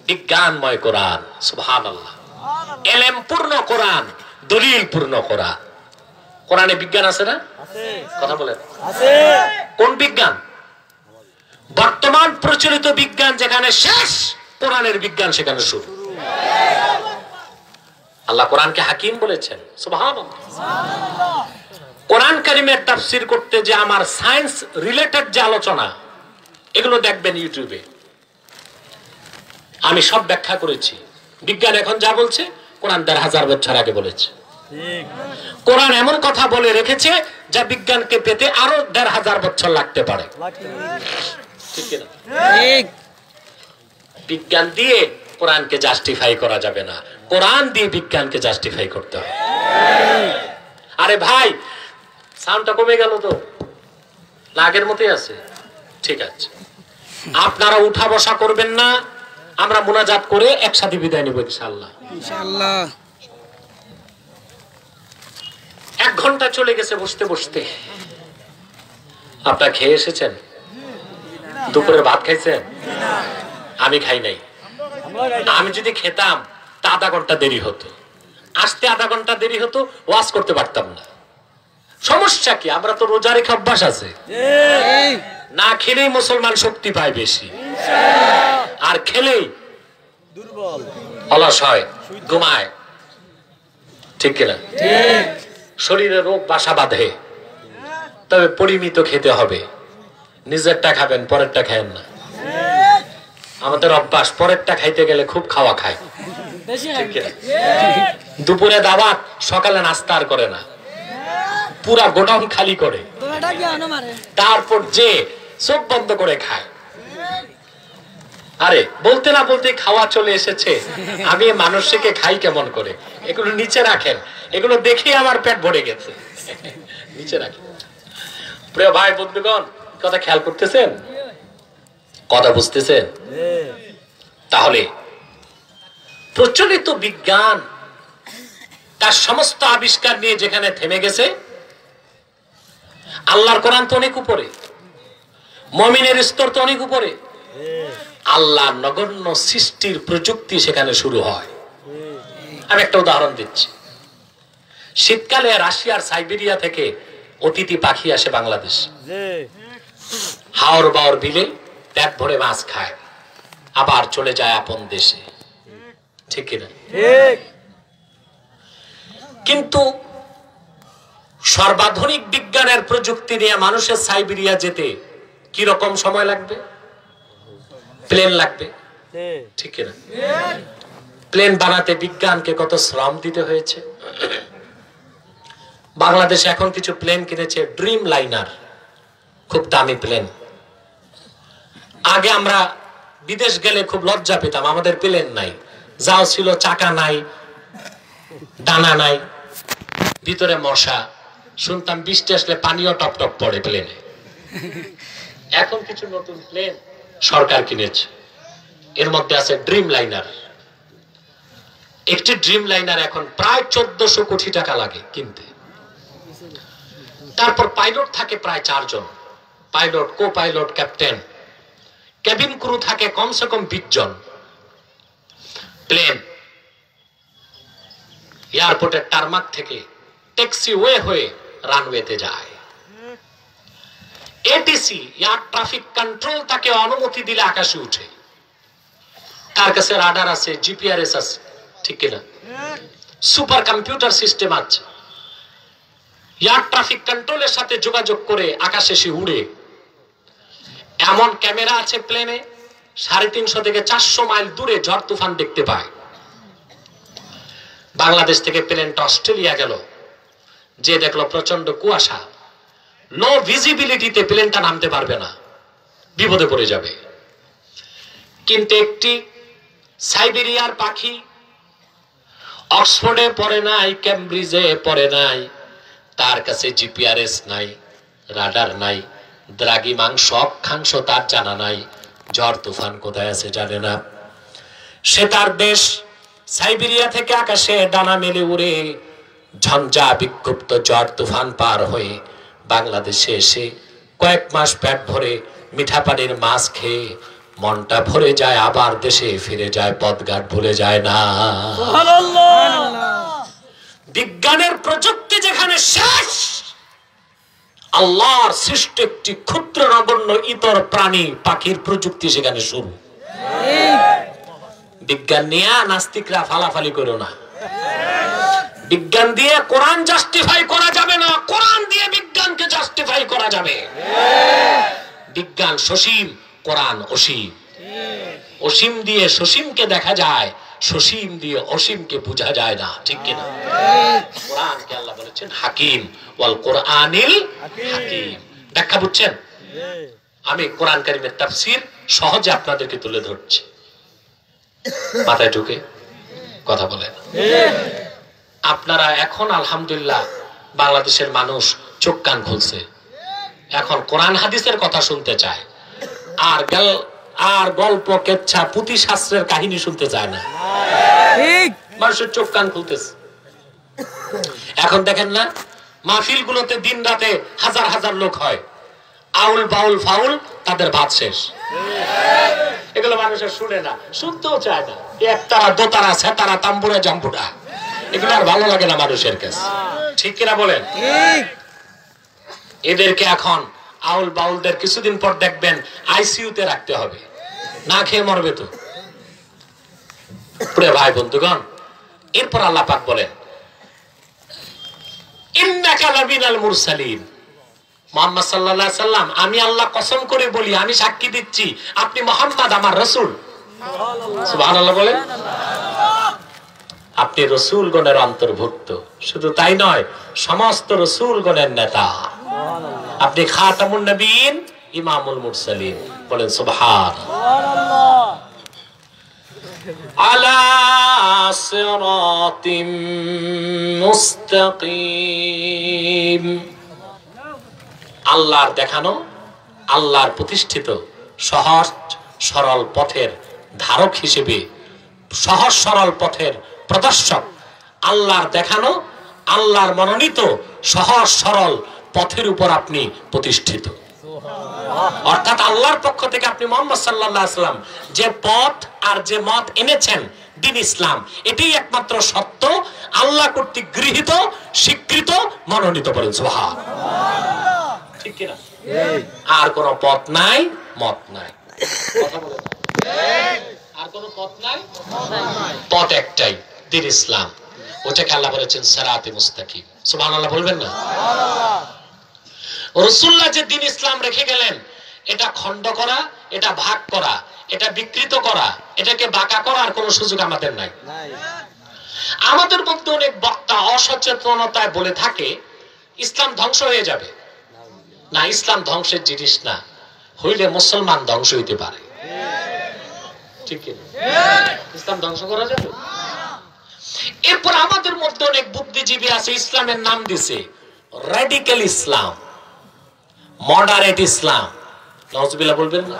বিজ্ঞানময় কোরআন। সুবহানাল্লাহ। এলেম পূর্ণ কোরআন, দলিল পূর্ণ কোরআন। কোরআনে বিজ্ঞান আছে না? কথা বলেন। কোন বিজ্ঞান? বর্তমান প্রচলিত বিজ্ঞান যেখানে শেষ, কোরআনের বিজ্ঞান সেখানে শুরু। আল্লাহ কোরআনকে হাকিম বলেছেন। সুবহানাল্লাহ। কোরআন কারীমের তাফসীর করতে যে আমার সায়েন্স রিলেটেড যে আলোচনা, এগুলো দেখবেন ইউটিউবে। আমি সব ব্যাখ্যা করেছি। বিজ্ঞান এখন যা বলছে, কোরআন ১,৫০০ বছর আগে বলেছে। কোরআন এমন কথা বলে রেখেছে যা বিজ্ঞানকে পেতে আরো ১,৫০০ বছর লাগতে পারে। ঠিক না? বিজ্ঞান দিয়ে কোরআনকে জাস্টিফাই করা যাবে না, কোরআন দিয়ে বিজ্ঞানকে জাস্টিফাই করতে হবে। আরে ভাই, সাউন্ডটা কমে গেল তো, আগের মতোই আছে? ঠিক আছে, আপনারা উঠা বসা করবেন না, আমরা মুনাজাত করে একসাথে বিদায় নেব ইনশাআল্লাহ। ইনশাআল্লাহ। 1 ঘন্টা চলে গেছে বসতে বসতে। আপনারা খেয়ে এসেছেন? দুপুরের ভাত খাইছেন? আমি খাই নাই। আমি যদি খেতাম তা 0.5 ঘন্টা দেরি হতো, আসতে 0.5 ঘন্টা দেরি হতো, ওয়াজ করতে পারতাম না। সমস্যা কি? আমরা তো রোজা রেখে অভ্যাস আছে। না খেলেই মুসলমান শক্তি পায় বেশি, আর খেলেই দুর্বল, অলস হয়, ঘুমায়। ঠিক কিনা? শরীরে রোগ বাসা বাঁধে। তবে পরিমিত খেতে হবে। নিজেরটা খাবেন, পরেরটা খায়েন না। আমাদের অভ্যাস, পরেরটা খাইতে গেলে খুব খাওয়া খায়। ঠিক কিনা? দুপুরে দাওয়াত, সকালে নাস্তা আর করে না, পুরা গোডাউন খালি করে, তারপর যে চোখ বন্ধ করে খায়। আরে বলতে না বলতে খাওয়া চলে এসেছে। আমি মানুষকে খাই কেমন করে? এগুলো নিচে রাখেন, এগুলো দেখে আমার পেট ভরে গেছে, নিচে রাখেন। প্রিয় ভাই বন্ধুগণ, কথা খেয়াল করতেছেন? কথা বুঝতেছেন? তাহলে প্রচলিত বিজ্ঞান তার সমস্ত আবিষ্কার নিয়ে যেখানে থেমে গেছে, আল্লাহর কোরআন তো অনেক উপরে, মুমিনের স্তর তো অনেক উপরে। আল্লাহ নগণ্য সৃষ্টির প্রযুক্তি সেখানে শুরু হয়। আমি একটা উদাহরণ দিচ্ছি। শীতকালে রাশিয়ার সাইবেরিয়া থেকে অতিথি পাখি আসে বাংলাদেশ, হাওর বাওর বিলে পেট ভরে মাছ খায়, আবার চলে যায় আপন দেশে। ঠিক কিনা? কিন্তু সর্বাধুনিক বিজ্ঞানের প্রযুক্তি নিয়ে মানুষের সাইবেরিয়া যেতে কি রকম সময় লাগবে? প্লেন লাগবে। ঠিক কিনা? প্লেন বানাতে বিজ্ঞানকে কত শ্রম দিতে হয়েছে। বাংলাদেশ এখন কিছু প্লেন কিনেছে, ড্রিম লাইনার, খুব দামি প্লেন। আগে আমরা বিদেশ গেলে খুব লজ্জা পেতাম, আমাদের প্লেন নাই, যাও ছিল চাকা নাই, ডানা নাই, ভিতরে মশা, শুনতাম বৃষ্টি আসলে পানিও টপ টপ পড়ে প্লেনে। এখন কিছু নতুন প্লেন সরকার কিনেছে, এর মধ্যে আছে ড্রিম লাইনার। একটি ড্রিম লাইনার এখন প্রায় 1400 কোটি টাকা লাগে কিনতে। তারপর পাইলট থাকে প্রায় 4 জন, pilot, co pilot, captain, cabin crew থাকে কমসে কম 20 জন। প্লেন এয়ারপোর্টের টারমাক থেকে ট্যাক্সিওয়ে হয়ে রানওয়েতে যায়। এটিসি এয়ার ট্রাফিক কন্ট্রোল তাকে অনুমতি দিলে আকাশে উঠে। তার কাছে রাডার আছে, জিপিআরএস আছে, ঠিক কিনা? সুপার কম্পিউটার সিস্টেম আছে। এয়ার ট্রাফিক কন্ট্রোলের সাথে যোগাযোগ করে আকাশে সে উড়ে। এমন ক্যামেরা আছে প্লেনে, 350 থেকে 400 মাইল দূরে ঝড় তুফান দেখতে পায়। বাংলাদেশ থেকে প্লেনটা অস্ট্রেলিয়া গেল, যে দেখলো প্রচন্ড কুয়াশা, লো ভিজিবিলিটিতে প্লেনটা নামতে পারবে না, বিপদে পড়ে যাবে। কিন্তু একটি সাইবেরিয়ার পাখি, অক্সফোর্ডে পড়ে নাই, ক্যামব্রিজে পড়ে নাই, তার কাছে জিপিআরএস নাই, রাডার নাই, দ্রাঘিমাংশ অক্ষাংশ তার জানা নাই, ঝড় তুফান কোথায় আছে জানে না। সে তার দেশ সাইবেরিয়া থেকে আকাশে ডানা মেলে উড়ে ঝঞ্ঝা বিক্ষুব্ধ ঝড় তুফান পার হয়ে বাংলাদেশে এসে কয়েক মাস পেট ভরে মিঠা পানির মাছ খেয়ে মনটা ভরে যায়, আবার দেশে ফিরে যায়, পথঘাট ভুলে যায় না। বিজ্ঞানের প্রযুক্তি যেখানে শেষ, আল্লাহর সৃষ্ট একটি ক্ষুদ্র নগণ্য ইতর প্রাণী পাখির প্রযুক্তি সেখানে শুরু। বিজ্ঞান নিয়ে নাস্তিকরা ফালাফালি করো না। বিজ্ঞান দিয়ে কোরআন জাস্টিফাই করা যাবে না, কোরআন দিয়ে বিজ্ঞানকে জাস্টিফাই করা যাবে। বিজ্ঞান সসীম, কোরআন অসীম। অসীম দিয়ে সসীমকে দেখা যায়, সসীম দিয়ে অসীমকে বোঝা যায় না, ঠিক কিনা? কোরআনকে আল্লাহ বলেছেন হাকিম, ওয়াল কোরআনিল হাকিম। ব্যাখ্যা বুঝছেন? আমি কোরআন কারীমের তাফসীর সহজে আপনাদেরকে তুলে ধরছি, মাথায় ঢুকে কথা বলেন। আপনারা এখন আলহামদুলিল্লাহ বাংলাদেশের মানুষ চোখ কান খুলছে, এখন কোরআন হাদিসের কথা শুনতে চায়, আর গল্প কেচ্ছা পুঁথি শাস্ত্রের কাহিনী শুনতে চায় না। মানুষের চোখ কান খুলতেছে। এখন দেখেন না মাহফিল গুলোতে দিন রাতে হাজার হাজার লোক হয়, আউল বাউল ফাউল, তাদের ভাত শেষ। এগুলো মানুষের শুনে না, শুনতেও চায় না। একতারা দোতারা সেতারা তাম্বুরা জাম্বুরা, এগুলো আর ভালো লাগে না মানুষের কাছে, ঠিক কিনা বলেন? এদেরকে এখন আউল বাউলদের কিছুদিন পর দেখবেন আইসিইউতে রাখতে হবে, না খেয়ে মরবে তো। প্রিয় ভাই বন্ধুগণ, এরপর আল্লাহ পাক বলেন ইন্নাকা লামিনাল মুরসালিন। মুহাম্মদ সাল্লাল্লাহু আলাইহি সাল্লাম, আমি আল্লাহ কসম করে বলি, আমি সাক্ষী দিচ্ছি, আপনি মুহাম্মদ আমার রাসূল। সুবহানাল্লাহ বলেন। আপনি রাসূলগণের অন্তর্ভুক্ত, শুধু তাই নয়, সমস্ত রাসূলগণের নেতা। আপনি খাতামুন নবীন, ইমামুল মুরসালিন। বলেন সুবহানাল্লাহ। আলা সিরাতিম মুস্তাকিম। আল্লাহর দেখানো, আল্লাহর প্রতিষ্ঠিত সহজ সরল পথের ধারক হিসেবে, সহজ সরল পথের প্রদর্শক, আল্লাহর দেখানো, আল্লাহর মনোনীত সহজ সরল পথের উপর আপনি প্রতিষ্ঠিত। অর্থাৎ আল্লাহর পক্ষ থেকে আপনি মুহাম্মদ সাল্লাল্লাহু আলাইহি ওয়াসাল্লাম যে পথ আর যে মত এনেছেন, দ্বীন ইসলাম, এটাই একমাত্র সত্য, আল্লাহ কর্তৃক গৃহীত, স্বীকৃত, মনোনীত। বলেন সুবহানাল্লাহ, ঠিক কি না? আর কোন পথ নাই, মত নাই। কথা বলেন, আর কোন পথ নাই, পথ একটাই, দ্বীন ইসলাম। ওটাকে আল্লাহ বলেছেন সিরাতে মুস্তাকিম। সুবহানাল্লাহ বলবেন না? রাসূলুল্লাহ যে দ্বীন ইসলাম রেখে গেলেন, এটা খণ্ড করা, এটা ভাগ করা, এটা বিকৃত করা, এটাকে বাঁকা করার কোনো সুযোগ আমাদের নাই। আমাদের মধ্যে অনেক বক্তা অসচেতনতায় বলে থাকে ইসলাম ধ্বংস হয়ে যাবে। না, ইসলাম ধ্বংসের জিনিস না, হইলে মুসলমান ধ্বংস হইতে পারে, ঠিক কি? ইসলাম ধ্বংস করা যাবে? এরপর আমাদের মধ্যে অনেক বুদ্ধিজীবী আছে, ইসলামের নাম দিছে রেডিক্যাল ইসলাম, মডারেট ইসলাম। নাউজুবিল্লাহ বলবেন না?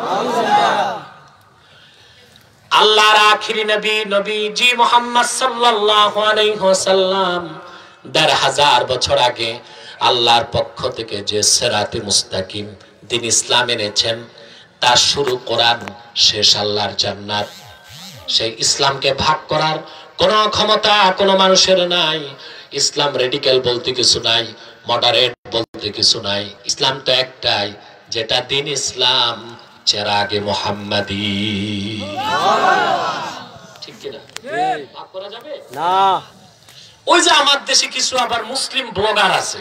আল্লাহর আখিরি নবী নবীজি মুহাম্মদ সাল্লাল্লাহু আলাইহি ওয়াসাল্লাম ১৫০০ বছর আগে আল্লাহর পক্ষ থেকে যে সিরাতে মুস্তাকিম দিন ইসলাম এনেছেন, তার শুরু কোরআন, শেষ আল্লাহর জান্নাত। সেই ইসলামকে ভাগ করার কোন ক্ষমতা কোন মানুষের নাই। ইসলাম রেডিক্যাল বলতে কিছু নাই, মডারেট বলতে কিছু নাই। ইসলাম তো একটাই, যেটা দিন ইসলাম, চেরাগে মুহাম্মাদি। ঠিক কিনা? ভাগ করা যাবে না। ওই যে আমার দেশে কিছু আবার মুসলিম ব্লগার আছে,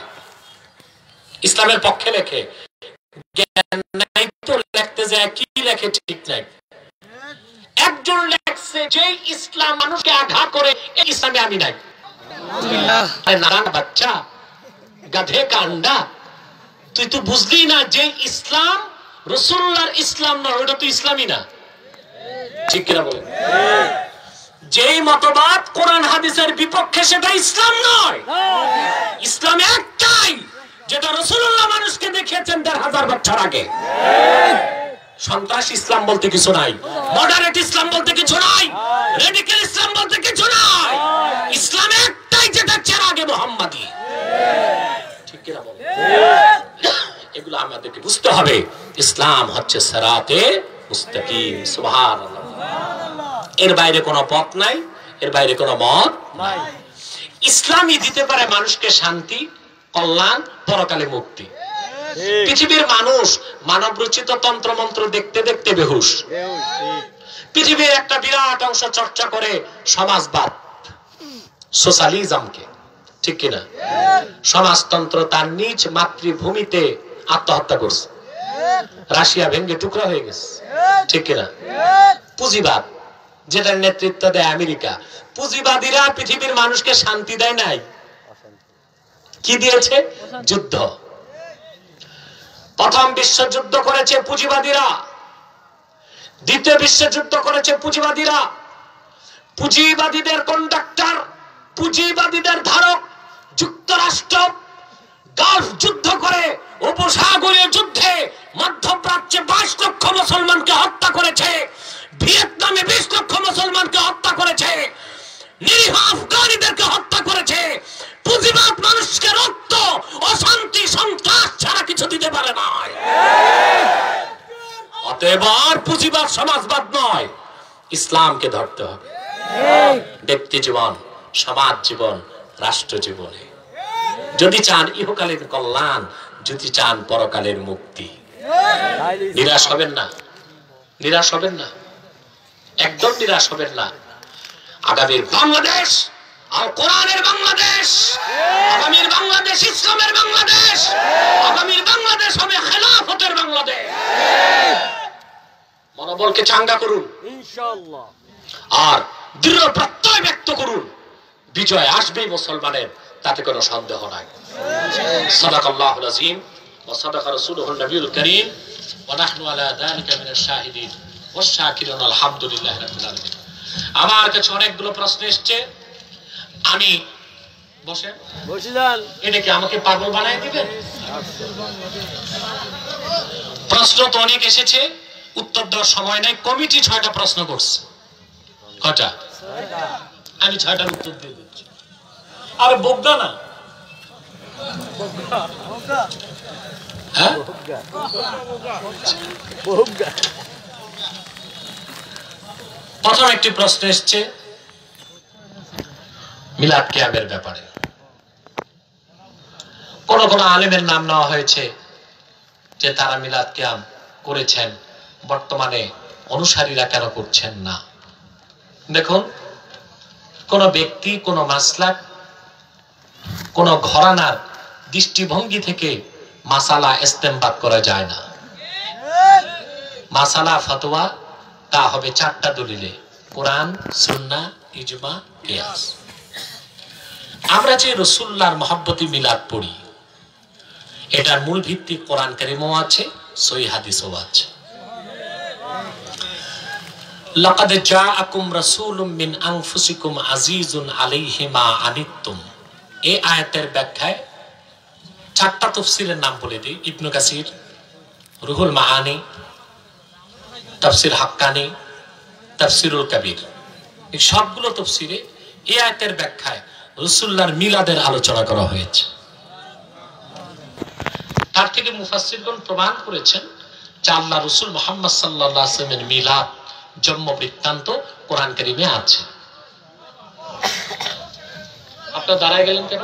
ইসলামের পক্ষে লেখে, জ্ঞান নাই তো লিখতে যায় কি লেখে ঠিক নাই। একজন লেখছে যে ইসলাম মানুষকে আঘাত করে, এই ইসলামে আমি নাই। নারায়ণ বাচ্চা, গাধে কান্ডা, তুই তো বুঝলি না যে ইসলাম রাসূলুল্লাহর ইসলাম নয়, ওটা তো ইসলামই না। ঠিক কিনা বলেন? যেই মতবাদ কোরআন হাদিসের বিপক্ষে সেটা ইসলাম নয়। ইসলাম একটাই, যেটা রাসূলুল্লাহ মানুষকে দেখিয়েছেন ১৫০০ বছর আগে। সন্ত্রাস ইসলাম বলতে কিছু নাই, মডারেট ইসলাম বলতে কিছু নাই, রেডিক্যাল ইসলাম বলতে কিছু নাই। ইসলাম একটাই, যেটা চেরাগে মুহাম্মাদি। ঠিক কিনা বলেন? এগুলো আমাদেরকে বুঝতে হবে। ইসলাম হচ্ছে সিরাতে মুস্তাকিম। সুবহানাল্লাহ। এর বাইরে কোনো পথ নাই, এর বাইরে কোনো মত নাই। ইসলামই দিতে পারে মানুষকে শান্তি, কল্যাণ, পরকালে মুক্তি। পৃথিবীর মানুষ মানব রচিত তন্ত্র মন্ত্র দেখতে দেখতে বেহুশ। পৃথিবীর একটা বিরাট অংশ চর্চা করে সমাজবাদ, সোশ্যালিজমকে। ঠিক কিনা? সমাজতন্ত্র তার নিজ মাতৃভূমিতে আত্মহত্যা করছে, রাশিয়া ভেঙে টুকরা হয়ে গেছে। ঠিক কিনা? পুঁজিবাদ, যেটার নেতৃত্ব দেয় আমেরিকা, পুঁজিবাদীরা পৃথিবীর মানুষকে শান্তি দেয় নাই, কি দিয়েছে? যুদ্ধ। প্রথম বিশ্বযুদ্ধ করেছে পুঁজিবাদীরা, দ্বিতীয় বিশ্বযুদ্ধ করেছে পুঁজিবাদীরা। পুঁজিবাদীদের কন্ডাক্টর, পুঁজিবাদীদের ধারক যুক্তরাষ্ট্র গালফ যুদ্ধ করে, উপসাগরীয় যুদ্ধে মধ্যপ্রাচ্যে 22 লক্ষ মুসলমানকে হত্যা করেছে, ভিয়েতনামে 20 লক্ষ মুসলমানকে হত্যা করেছে, নিরীহ আফগানিদেরকে হত্যা করেছে। পুঁজিবাদ মানুষকে রক্ত, অশান্তি, সন্ত্রাস ছাড়া কিছু দিতে পারে না। অতএব আর পুঁজিবাদ সমাজবাদ নয়, ইসলামকে ধরতে হবে। ব্যক্তি জীবন, সমাজ জীবন, রাষ্ট্র জীবনে যদি চান ইহকালের কল্যাণ, যদি চান পরকালের মুক্তি, নিরাশ হবেন না, নিরাশ হবেন না, একদম নিরাশ হবেন না। আগামীর বাংলাদেশ আর কোরআনের বাংলাদেশ, আগামীর বাংলাদেশ ইসলামের বাংলাদেশ, আগামীর বাংলাদেশ হবে খেলাফতের বাংলাদেশ। মনোবলকে চাঙ্গা করুন ইনশাআল্লাহ, আর দৃঢ় প্রত্যয় ব্যক্ত করুন, বিজয় আসবেই মুসলমানের, তাতে কোনো সন্দেহ নাই। সাদাকাল্লাহুল আযীম ওয়া সাদাকা রাসূলুহুন নবিয়ুল কারীম ওয়া নাহনু আলা যালিকা মিনাশ শাহিদিন ওয়াশ শাকিরিন আলহামদুলিল্লাহি রাব্বিল আলামিন। আমার কাছে অনেকগুলো প্রশ্ন এসেছে, আমি বসেন এটা কি আমাকে পাগল বানায় দিবেন? প্রশ্ন তো অনেক এসেছে, উত্তর দেওয়ার সময় নাই। কমিটি 6টা প্রশ্ন করছে। কটা? আমি 6টার উত্তর দিয়ে দিচ্ছি। আর বোগদা না, হ্যাঁ প্রথম একটি প্রশ্ন এসছে মিলাদ কিয়ামের ব্যাপারে। কোন কোন আলেমের নাম নেওয়া হয়েছে যে তারা মিলাদ কিয়াম করেছেন, বর্তমানে অনুসারীরা কেন করছেন না। দেখুন, কোন ব্যক্তি, কোন মাসলাক, কোন ঘরানার দৃষ্টিভঙ্গি থেকে মাসালা ইস্তেমবাদ করা যায় না। মাসালা ফতোয়া তা হবে 4টা দলিলে, কোরআন, সুন্নাহ, ইজমা, কিয়াস। আমরা যে রাসূলুল্লাহর মহব্বতে মিলাদ পড়ি, এটার মূল ভিত্তি কোরআন কারীমও আছে, সহিহ হাদিসও আছে। লাকাদ জাআকুম রাসূলুম মিন আনফুসিকুম আজিজুন আলাইহি মা আনিতুম। এই আয়াতের ব্যাখ্যায় 4টা তাফসীরের নাম বলে দিই। ইবনে কাসির, রুহুল মাআনি, তাফসীর হাক্কানি, তাফসীরুল কবির, এই সবগুলো তাফসীরে এই আয়াতের ব্যাখ্যায় রাসূলুল্লাহর মিলাদের আলোচনা করা হয়েছে। তার থেকে মুফাসসিরগণ প্রমাণ করেছেন যে আল্লাহ রাসূল মুহাম্মদ সাল্লাল্লাহু আলাইহি ওয়াসাল্লামের মিলাদ জন্ম বৃত্তান্ত কোরআন কারীমে আছে। আপনারা দাঁড়ায় গেলেন কেন?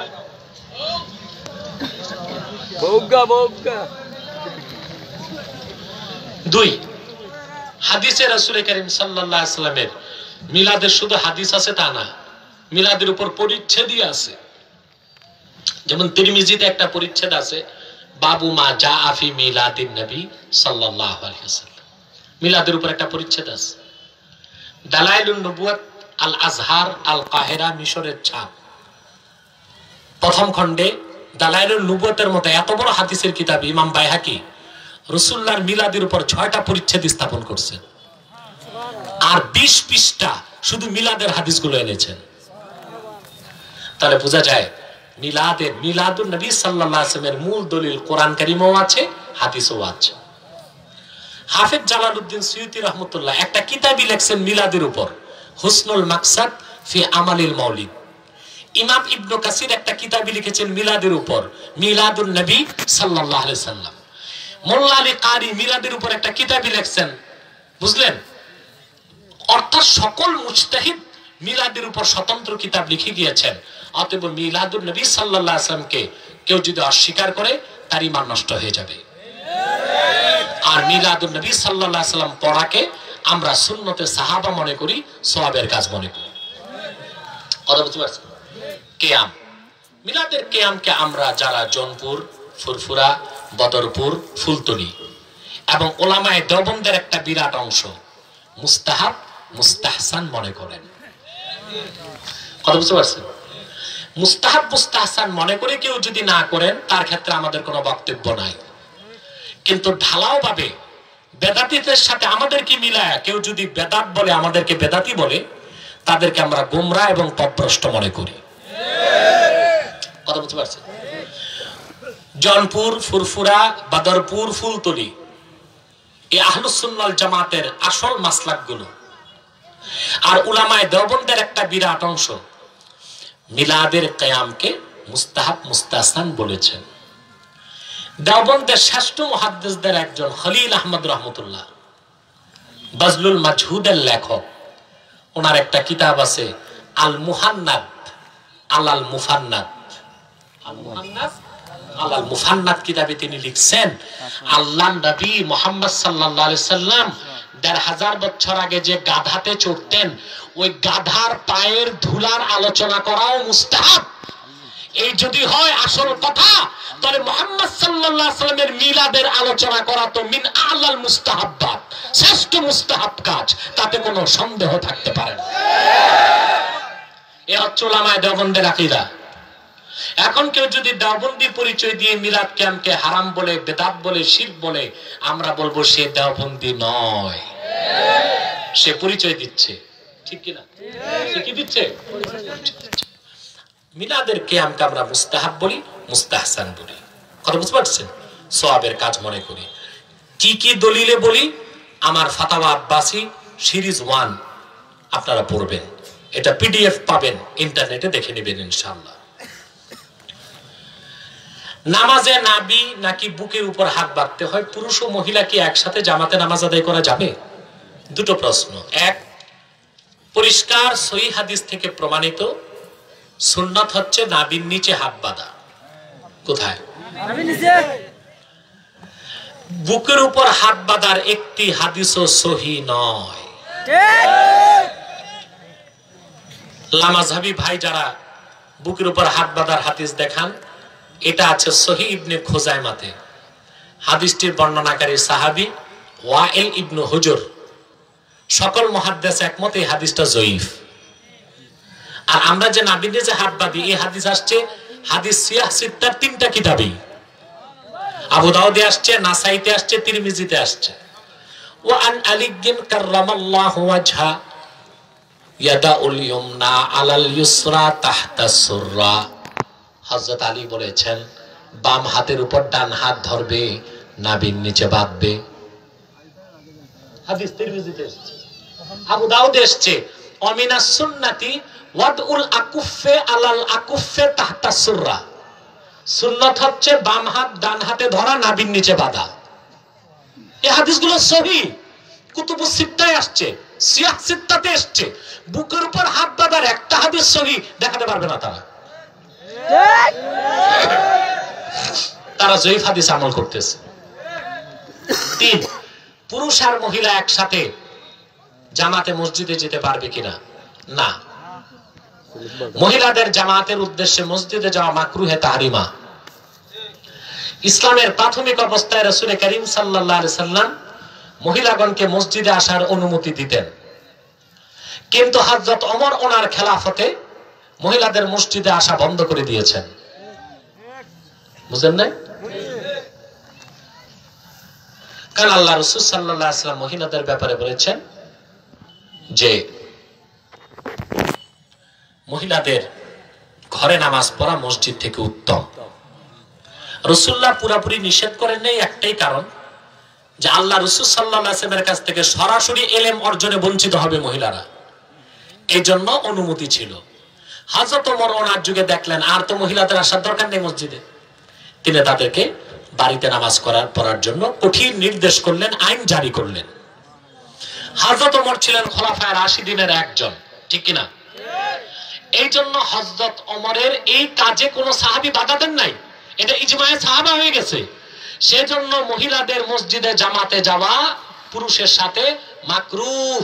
দুই, হাদিসে রাসূল কারীম সাল্লাল্লাহু আলাইহি ওয়াসাল্লামের মিলাদের শুধু হাদিস আছে তা না, মিলাদের উপর পরিচ্ছেদই আছে। যেমন তিরমিজিতে একটা পরিচ্ছেদ আছে, বাবু মা জাআ ফি মিলাদিন নবী সাল্লাল্লাহু আলাইহি ওয়াসাল্লাম, মিলাদের উপর একটা পরিচ্ছেদ আছে। দালাইলুন নবুয়াত আল আজহার আল কাহিরা মিশরের ছাপ, প্রথম খণ্ডে দালাইলুন নবুয়াতের মতো এত বড় হাদিসের কিতাব ইমাম বাইহাকি রাসূলুল্লাহর মিলাদের উপর 6টা পরিচ্ছেদ স্থাপন করছেন, আর 20 পৃষ্ঠা শুধু মিলাদের হাদিসগুলো এনেছেন। তাহলে বোঝা যায় মিলাদুন নবী সাল্লাল্লাহু আলাইহি ওয়াসাল্লামের মূল দলিল কোরআন কারীমও আছে, হাদিসও আছে। হাফেজ জালালউদ্দিন সুয়ুতী রাহমাতুল্লাহ একটা কিতাবই লিখছেন মিলাদের উপর, হুসনুল মাকসাদ ফি আমালিল মাউলিদ। ইমাম ইবনে কাসির একটা কিতাবই লিখেছেন মিলাদের উপর, মিলাদুন নবী সাল্লাল্লাহু আলাইহি ওয়াসাল্লাম। মোল্লা আলী কারি মিলাদের উপর একটা কিতাবই লিখছেন, বুঝলেন? অর্থাৎ সকল মুজতাহিদ মিলাদের উপর স্বতন্ত্র কিতাব লিখে গিয়েছেন। অতএব মিলাদুন নবী সাল্লাল্লাহু আলাইহি ওয়াসাল্লামকে কেউ যদি অস্বীকার করে তার ঈমান নষ্ট হয়ে যাবে। আর মিলাদুন নবী সাল্লাল্লাহু আলাইহি ওয়াসাল্লাম পড়াকে আমরা সুন্নতে সাহাবা মনে করি, সওয়াবের কাজ মনে করি। কথা বুঝতে পারছেন? কিয়াম, মিলাদের কিয়ামকে আমরা যারা জৌনপুর, ফুরফুরা, বদরপুর, ফুলতলি এবং ওলামায়ে দেওবন্দের একটা বিরাট অংশ মুস্তাহাব, মুস্তাহসান মনে করেন। কথা বুঝতে পারছেন? মুস্তাহাব, মুস্তাহসান মনে করে কেউ যদি না করেন তার ক্ষেত্রে আমাদের কোনো বক্তব্য নাই। কিন্তু ঢালাও ভাবে বেদাতীদের সাথে আমাদের কি মিলায় কেউ যদি বেদাত বলে, আমাদেরকে বেদাতি বলে, তাদেরকে আমরা গোমরা এবং পথভ্রষ্ট মনে করি। কথা বুঝতে পারছেন? জৌনপুর, ফুরফুরা, বদরপুর, ফুলতলি এই আহলুস সুন্নাহ ওয়াল জামাতের আসল মাসলাকগুলো। আর উলামায়ে দেওবন্দের একটা বিরাট অংশ মিলাদের কিয়ামকে মুস্তাহাব, মুস্তাহসান বলেছেন। দেওবন্দের শ্রেষ্ঠ মুহাদ্দিসদের একজন খলিল আহমদ রহমতুল্লাহ, বাজলুল মাজহুদের লেখক, ওনার একটা কিতাব আছে আল মুহান্নাদ আলাল মুফান্নাদ। আল মুহান্নাদ আলাল মুফান্নাদ কিতাবে তিনি লিখছেন, আল্লাহর নবী মুহাম্মদ সাল্লাল্লাহু আলাইহি সাল্লাম ১৫০০ বছর আগে যে গাধাতে চড়তেন, ওই গাধার পায়ের ধুলার আলোচনা করাও মুস্তাহাব। এই যদি হয় আসল কথা, তাহলে মুহাম্মদ সাল্লাল্লাহু আলাইহি সাল্লামের মিলাদের আলোচনা করা তো মিন আলাল মুস্তাহাব্বাত, শ্রেষ্ঠ মুস্তাহাব কাজ, তাতে কোনো সন্দেহ থাকতে পারে না। এ হচ্ছে উলামায়ে দেওবন্দের আকীদা। এখন কেউ যদি দেওবন্দি পরিচয় দিয়ে মিলাদ কিয়ামকে হারাম বলে, বেদাত বলে, শিরক বলে, আমরা বলবো সে দেওবন্দি নয়, সে পরিচয় দিচ্ছে। ঠিক কিনা? সে কি দিচ্ছে? মিলাদের কিয়ামকে আমরা মুস্তাহাব বলি, মুস্তাহসান বলি। কথা বুঝতে পারছেন? সওয়াবের কাজ মনে করি। কি কি দলিলে বলি? আমার ফাতাওয়া আব্বাসী সিরিজ 1 আপনারা পড়বেন, এটা পিডিএফ পাবেন, ইন্টারনেটে দেখে নেবেন ইনশাআল্লাহ। নামাজে নাবি নাকি বুকের উপর হাত বাঁধতে হয়? পুরুষ ও মহিলা কি একসাথে জামাতে নামাজ আদায় করা যাবে? দুটো প্রশ্ন। এক, পরিষ্কার সহিহ হাদিস থেকে প্রমাণিত সুন্নাত হচ্ছে নাবির নিচে হাত বাঁধা। কোথায়? বুকের উপর হাত বাঁধার একটি হাদিসও সহিহ নয়। লামাযহাবী ভাই যারা বুকের উপর হাত বাঁধার হাদিস দেখান, এটা আছে সহিহ ইবনে খুজাইমাতে। হাদিসটির বর্ণনাকারী সাহাবী ওয়াইল ইবনে হুজর। সকল মুহাদ্দিস একমত এই হাদিসটা জয়ীফ। আর আমরা যে নাবির নিচে হাত বাঁধি, এই হাদিস আসছে হাদিস সিয়াহ সিত্তার 3টা কিতাবে, আবু দাউদে আসছে, নাসাইতে আসছে, তিরমিজিতে আসছে। ওয়া আন আলিয়্যিন কাররামাল্লাহু ওয়াজহা ইয়াদাউল ইয়ুমনা আলাল ইউসরা তাহতা সুররা। হযরত আলী বলেছেন, বাম হাতের উপর ডান হাত ধরবে, নাভির নিচে বাঁধবে। হাদিস তিরমিজিতে এসেছে, আবু দাউদে এসেছে, অমিনাস সুন্নাতি ওয়াদউল আকুফে আলাল আকুফে তাহতা সুররা। সুন্নত হচ্ছে বাম হাত ডান হাতে ধরা, নাভির নিচে বাঁধা। এই হাদিসগুলো সহিহ, কুতুবুস সিত্তায় আসছে, সিয়াহ সিত্তাতে আসছে। বুকের উপর হাত বাঁধার একটা হাদিস সহিহ দেখাতে পারবে না তারা। তারা জয়ীফ হাদিস আমল করতেছে। 3, পুরুষ আর মহিলা একসাথে জামাতে মসজিদে যেতে পারবে কিনা? না। মহিলাদের জামাতের উদ্দেশ্যে মসজিদে যাওয়া মাকরুহে তাহরিমা। ইসলামের প্রাথমিক অবস্থায় রাসূল করিম সাল্লাল্লাহু আলাইহি সাল্লাম মহিলাগণকে মসজিদে আসার অনুমতি দিতেন, কিন্তু হযরত ওমর ওনার খেলাফতে মহিলাদের মসজিদে আসা বন্ধ করে দিয়েছেন। বুঝেন না? কারণ আল্লাহ রাসূল সাল্লাল্লাহু আলাইহি সাল্লাম মহিলাদের ব্যাপারে বলেছেন যে মহিলাদের ঘরে নামাজ পড়া মসজিদ থেকে উত্তম। রাসূলুল্লাহ পুরোপুরি নিষেধ করেন নাই, একটাই কারণ যে আল্লাহ রাসূল সাল্লাল্লাহু আলাইহি ওয়াসাল্লামের কাছ থেকে সরাসরি ইলম অর্জনে বঞ্চিত হবে মহিলারা, এই জন্য অনুমতি ছিল। হযরত ওমর ওনার যুগে দেখলেন আর তো মহিলাদের আসার দরকার নেই মসজিদে, তিনি তাদেরকে বাড়িতে নামাজ পড়ার জন্য কঠিন নির্দেশ করলেন, আইন জারি করলেন। হযরত ওমর ছিলেন খোলাফায়ে রাশিদিনের একজন, ঠিক কিনা? এই জন্য হযরত ওমরের এই কাজে কোনো সাহাবী বাধা দেন নাই, এটা ইজমায়ে সাহাবা হয়ে গেছে। সেজন্য মহিলাদের মসজিদে জামাতে যাওয়া পুরুষের সাথে মাকরুহ।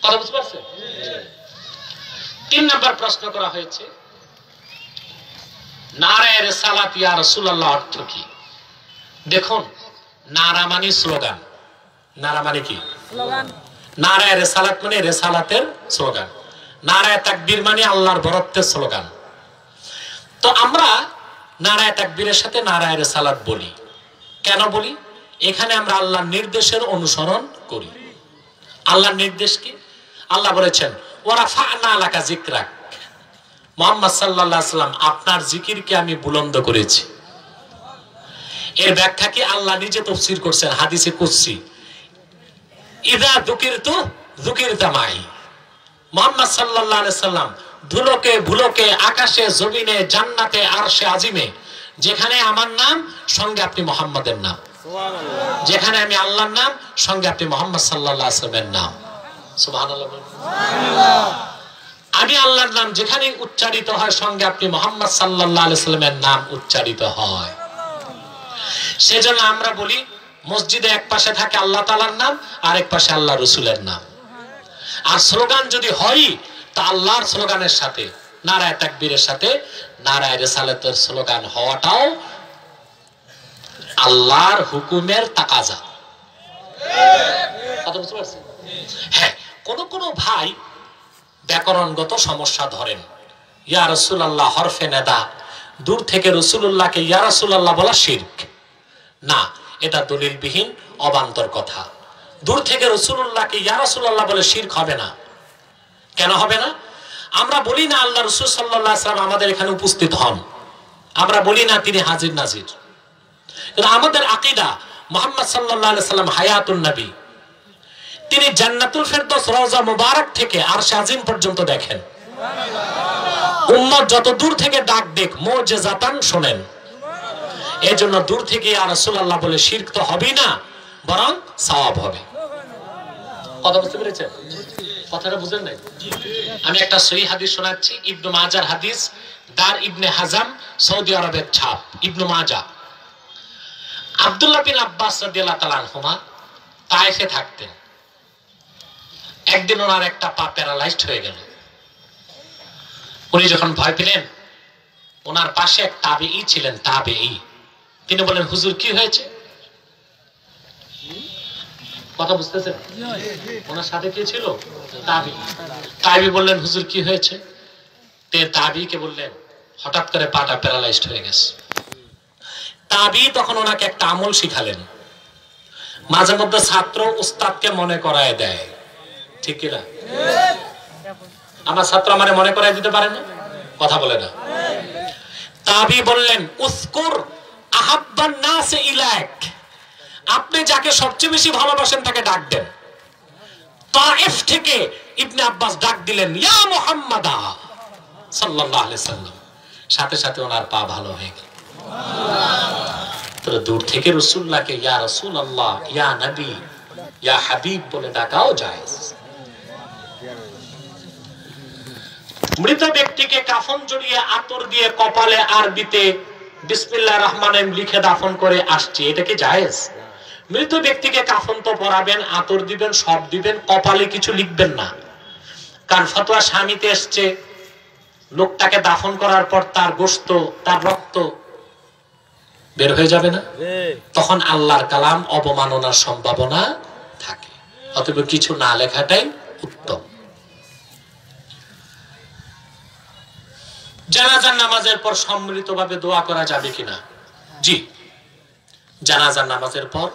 কথা বুঝতে পারছেন? 3 নাম্বার প্রশ্ন করা হয়েছে, নারায়ে রিসালাত ইয়া রাসূলুল্লাহ অর্থ কি? দেখুন, নারা মানে স্লোগান। নারা মানে কি? স্লোগান। নারায়ে রিসালাত মানে রিসালাতের স্লোগান। নারায়ে তাকবীর মানে আল্লাহর বরত্বের স্লোগান। তো আমরা নারায়ে তাকবীরের সাথে নারায়ে রিসালাত বলি। কেন বলি? এখানে আমরা আল্লাহর নির্দেশের অনুসরণ করি। আল্লাহর নির্দেশ কি? আল্লাহ বলেছেন ওয়া রাফা'না লাকা যিকরাক, মুহাম্মদ সাল্লাল্লাহু আলাইহি ওয়াসাল্লাম আপনার জিকিরকে আমি বুলন্দ করেছি। এর ব্যাখ্যা কি আল্লাহ নিজে তাফসীর করছেন হাদিসে কুদসি, ইযা যুকিরতু যুকিরতা মাই। মুহাম্মদ সাল্লাল্লাহু আলাইহি ওয়াসাল্লাম ধুলোকে ভুলোকে আকাশে জমিনে জান্নাতে আরশে আজিমে যেখানে আমার নাম সঙ্গে আপনি মুহাম্মাদের নাম, যেখানে আমি আল্লাহর নাম সঙ্গে আপনি মুহাম্মদ সাল্লাল্লাহু আলাইহি ওয়াসাল্লামের নাম। সুবহানাল্লাহ। আমি আল্লাহর নাম যেখানে উচ্চারিত হয় সঙ্গে আপনি মুহাম্মদ সাল্লাল্লাহু আলাইহি ওয়াসাল্লামের নাম উচ্চারিত হয়। সেজন্য আমরা বলি মসজিদে এক পাশে থাকে আল্লাহ তাআলার নাম আর এক পাশে আল্লাহ রাসূলের নাম। আর স্লোগান যদি হয় তা আল্লাহর স্লোগানের সাথে নারায়ে তাকবীরের সাথে নারায়ে রিসালাতের স্লোগান হওয়াটাও আল্লাহর হুকুমের তাকাজা। কথা বুঝতে পারছেন? হ্যাঁ, কোন ভাই ব্যাকরণগত সমস্যা ধরেন, ইয়া রাসূলুল্লাহ হরফে নেদা, দূর থেকে রাসূলুল্লাহকে ইয়া রাসূলুল্লাহ বলা শিরক না, এটা দলিলবিহীন অবান্তর কথা। দূর থেকে রাসূলুল্লাহকে ইয়া রাসূলুল্লাহ বলে শিরক হবে না। কেন হবে না? আমরা বলি না আল্লাহ রাসূল সাল্লাল্লাহু আলাইহি ওয়াসাল্লাম আমাদের এখানে উপস্থিত হন, আমরা বলি না তিনি হাজির নাজির, কিন্তু আমাদের আকীদা মুহাম্মদ সাল্লাল্লাহু আলাইহি ওয়াসাল্লাম হায়াতুন নবী, তিনি জান্নাতুল ফেরদৌস রওজা মুবারক থেকে আরশে আজিম পর্যন্ত দেখেন। উম্মত যত দূর থেকে ডাক দেখ মুজিজাতান শুনেন। এজন্য দূর থেকে ইয়া রাসূলুল্লাহ বলে শিরক তো হবেই না, বরং সওয়াব হবে। কথা বুঝতে পেরেছেন? কথাটা বুঝেন নাই? আমি একটা সহিহ হাদিস শোনাচ্ছি, ইবনে মাজার হাদিস, দার ইবনে হাজাম, সৌদি আরবের ছাপ, ইবনে মাজাহ। আব্দুল্লাহ বিন আব্বাস রাদিয়াল্লাহু তাআলা আনহুমা তায়েফে থাকতেন। একদিন ওনার একটা পা প্যারালাইজড হয়ে গেল। উনি যখন ভয় পেলেন, ওনার পাশে এক তাবেঈ ছিলেন, তাবেঈ। তিনি বলেন, হুজুর কি হয়েছে? কথা বুঝতেছেন? ওনার সাথে কে ছিল? তাবেঈ। তাবেঈ বললেন, হুজুর কি হয়েছে? তাবেঈকে বললেন, হঠাৎ করে পাটা প্যারালাইজড হয়ে গেছে। তাবেঈ তখন ওনাকে একটা আমল শিখালেন। মাঝে মধ্যে ছাত্র উস্তাদকে মনে করায় দেয়, ঠিক কিনা? আমার ছাত্র আমারে মনে করায় দিতে পারে না, কথা বলে না। তাবেঈ বললেন, উযকুর আহাব্বান নাস ইলাইক, আপনি যাকে সবচেয়ে বেশি ভালোবাসেন তাকে ডাক দেন। তায়েফ থেকে ইবনে আব্বাস ডাক দিলেন, ইয়া মুহাম্মাদা সাল্লাল্লাহু আলাইহি সাল্লাম, সাথে সাথে ওনার পা ভালো হয়ে গেল। তো দূর থেকে রাসূলুল্লাহকে ইয়া রাসূলুল্লাহ, ইয়া নবী, ইয়া হাবিব বলে ডাকাও যায়। মৃত ব্যক্তিকে কাফন জড়িয়ে আতর দিয়ে কপালে আরবিতে বিসমিল্লাহির রহমানির রহিম লিখে দাফন করে আসছে, এটা কি জায়েজ? মৃত ব্যক্তিকে কাফন তো পরাবেন, আতর দিবেন, সব দিবেন, কপালে কিছু লিখবেন না। কারণ ফতোয়া স্বামীতে এসছে লোকটাকে দাফন করার পর তার গোশত, তার রক্ত বের হয়ে যাবে না, তখন আল্লাহর কালাম অবমাননার সম্ভাবনা থাকে। অতএব কিছু না লেখাটাই উত্তম। জানাজার নামাজের পর সম্মিলিতভাবে দোয়া করা যাবে কিনা? জি, জানাজার নামাজের পর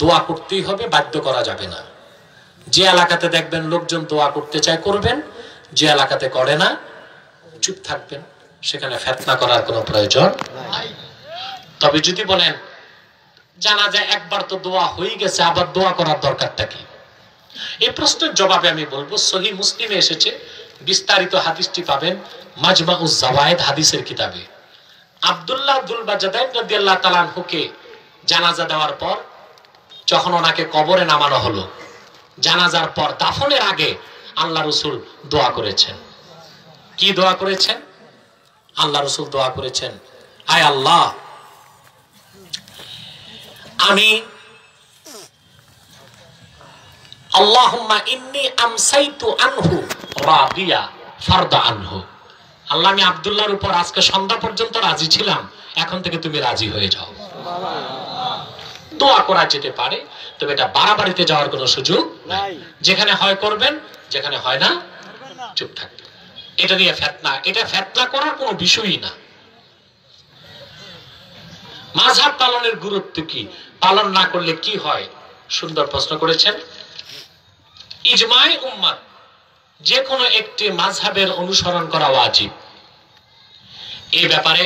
দোয়া করতেই হবে, বাধ্য করা যাবে না। যে এলাকাতে দেখবেন লোকজন দোয়া করতে চায় করবেন, যে এলাকাতে করে না চুপ থাকবেন, সেখানে ফিতনা করার কোনো প্রয়োজন নাই। তবে যদি বলেন জানাজা একবার তো দোয়া হয়ে গেছে, আবার দোয়া করার দরকারটা কি, এই প্রশ্নের জবাবে আমি বলবো সহিহ মুসলিমে এসেছে, বিস্তারিত হাদিসটি পাবেন মাজমাউজ জাওয়ায়েদ হাদিসের কিতাবে। আব্দুল্লাহ আব্দুল বাজাদাইন রাদিয়াল্লাহু তাআলা আনহুকে জানাজা দেওয়ার পর যখন ওনাকে কবরে নামানো হলো, জানাজার পর দাফনের আগে আল্লাহ রাসূল দোয়া করেছেন। কি দোয়া করেছেন? আল্লাহ রাসূল দোয়া করেছেন, আয় আল্লাহ, আমি আল্লাহুম্মা ইন্নী আমসাইতু আনহু রাদিয়া ফারদা আনহু। আল্লাহ, আমি আব্দুল্লাহর উপর আজকে সন্ধ্যা পর্যন্ত রাজি ছিলাম, এখন থেকে তুমি রাজি হয়ে যাও। দোয়া করা যেতে পারে, তবে এটা বাড়াবাড়িতে যাওয়ার কোনো সুযোগ নাই। যেখানে হয় করবেন, যেখানে হয় না চুপ থাকবেন। এটা নিয়ে ফিতনা, এটা ফিতনা করার কোনো বিষয়ই না। মাযহাব পালনের গুরুত্ব কি, পালন না করলে কি হয়? সুন্দর প্রশ্ন করেছেন। ইজমায়ে উম্মাত, যে কোনো একটি মাযহাবের অনুসরণ করা ওয়াজিব। এই ব্যাপারে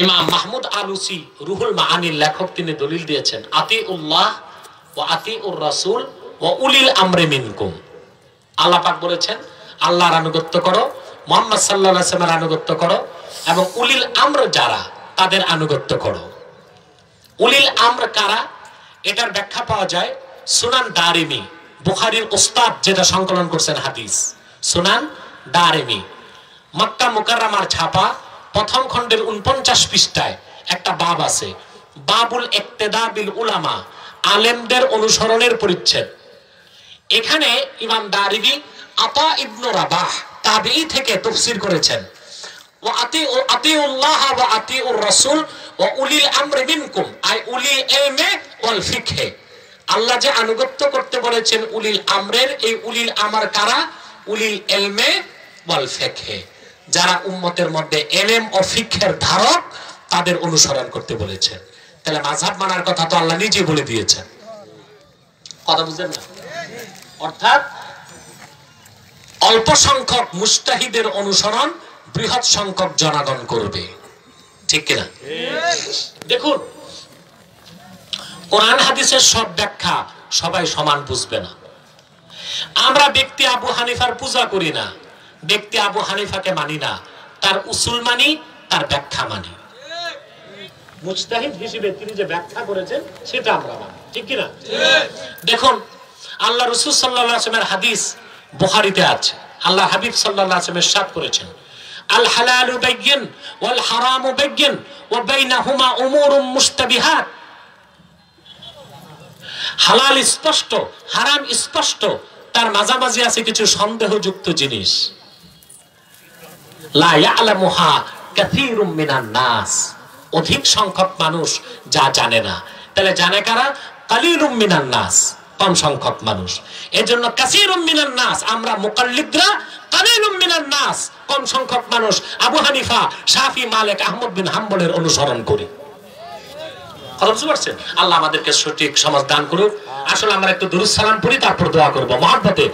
ইমাম মাহমুদ আলুসি রুহুল মাআনির লেখক, তিনি দলিল দিয়েছেন, আতিউল্লাহ ওয়া আতিউর রাসূল ওয়া উলিল আমরি মিনকুম। আল্লাহ পাক বলেছেন আল্লাহর আনুগত্য করো, মুহাম্মদ সাল্লাল্লাহু আলাইহি ওয়াসাল্লামের আনুগত্য করো, এবং উলিল আমর যারা তাদের আনুগত্য করো। উলিল আমর কারা? এটার ব্যাখ্যা পাওয়া যায় সুনান দারিমি, বুখারীর উস্তাদ যেটা সংকলন করছেন হাদিস, সুনান দারিমি, মক্কা মুকাররমার ছাপা, প্রথম খণ্ডের 49 পৃষ্ঠায় একটা বাব আছে, বাবুল ইক্তেদা বিল উলামা, আলেমদের অনুসরণের পরিচ্ছেদ। এখানে ইমাম দারিমি আতা ইবনে রাবাহ তাবেঈ থেকে তাফসীর করেছেন, ওয়া আতিউল্লাহ ওয়া আতিউর রাসূল ওয়া উলিল আমরি মিনকুম, আই উলিল ইলমি ওয়াল ফিকহে। আল্লাহ যে আনুগত্য করতে বলেছেন উলিল আমরের, এই উলিল আমর কারা? উলিল ইলমি ওয়াল ফিকহে, যারা উম্মতের মধ্যে ইলম ও ফিকহের ধারক, তাদের অনুসরণ করতে বলেছেন। তাহলে মাযহাব মানার কথা তো আল্লাহ নিজেই বলে দিয়েছেন। কথা বুঝলেন না? অর্থাৎ অল্প সংখ্যক মুজতাহিদের অনুসরণ বৃহৎ সংখ্যক জনগণ করবে, ঠিক কিনা? দেখুন, কোরআন হাদিসের সব ব্যাখ্যা সবাই সমান বুঝবে না। আমরা ব্যক্তি আবু হানিফার পূজা করি না, ব্যক্তি আবু হানিফাকে মানি না, তার উসুল মানি, তার ব্যাখ্যা মানি। মুজতাহিদ হিসেবে তিনি যে ব্যাখ্যা করেছেন সেটা আমরা মানি, ঠিক কিনা? দেখুন, আল্লাহ রাসূল সাল্লাল্লাহু আলাইহি ওয়াসাল্লামের হাদিস বুখারীতে আছে। আল্লাহ হাবিব সাল্লাল্লাহু আলাইহি ওয়াসাল্লাম ইরশাদ করেছেন, আল হালালু বাইয়িন ওয়াল হারামু বাইয়িন ওয়া বাইনাহুমা উমুরুম মুশতাবিহাত। হালাল স্পষ্ট, হারাম স্পষ্ট, তার মাঝামাঝি আছে কিছু সন্দেহযুক্ত জিনিস। লা ইয়ালামুহা কাসীরুম মিনান নাস, অধিক সংখ্যক মানুষ যা জানে না। তাহলে জানে কারা? কালিলুম মিনান নাস, কম সংখ্যক মানুষ। এজন্য কাসীরুম মিনান নাস, আমরা মুকাল্লিদরা কালিলুম মিনান নাস, কম সংখ্যক মানুষ আবু হানিফা, শাফি, মালিক, আহমদ বিন হাম্বলের অনুসরণ করি। আল্লাহ আমাদেরকে সঠিক সমাজ দান করুন। আসলে আমরা একটু দুরূদ সালাম পড়ি, তারপর দোয়া করবো মহব্বতে।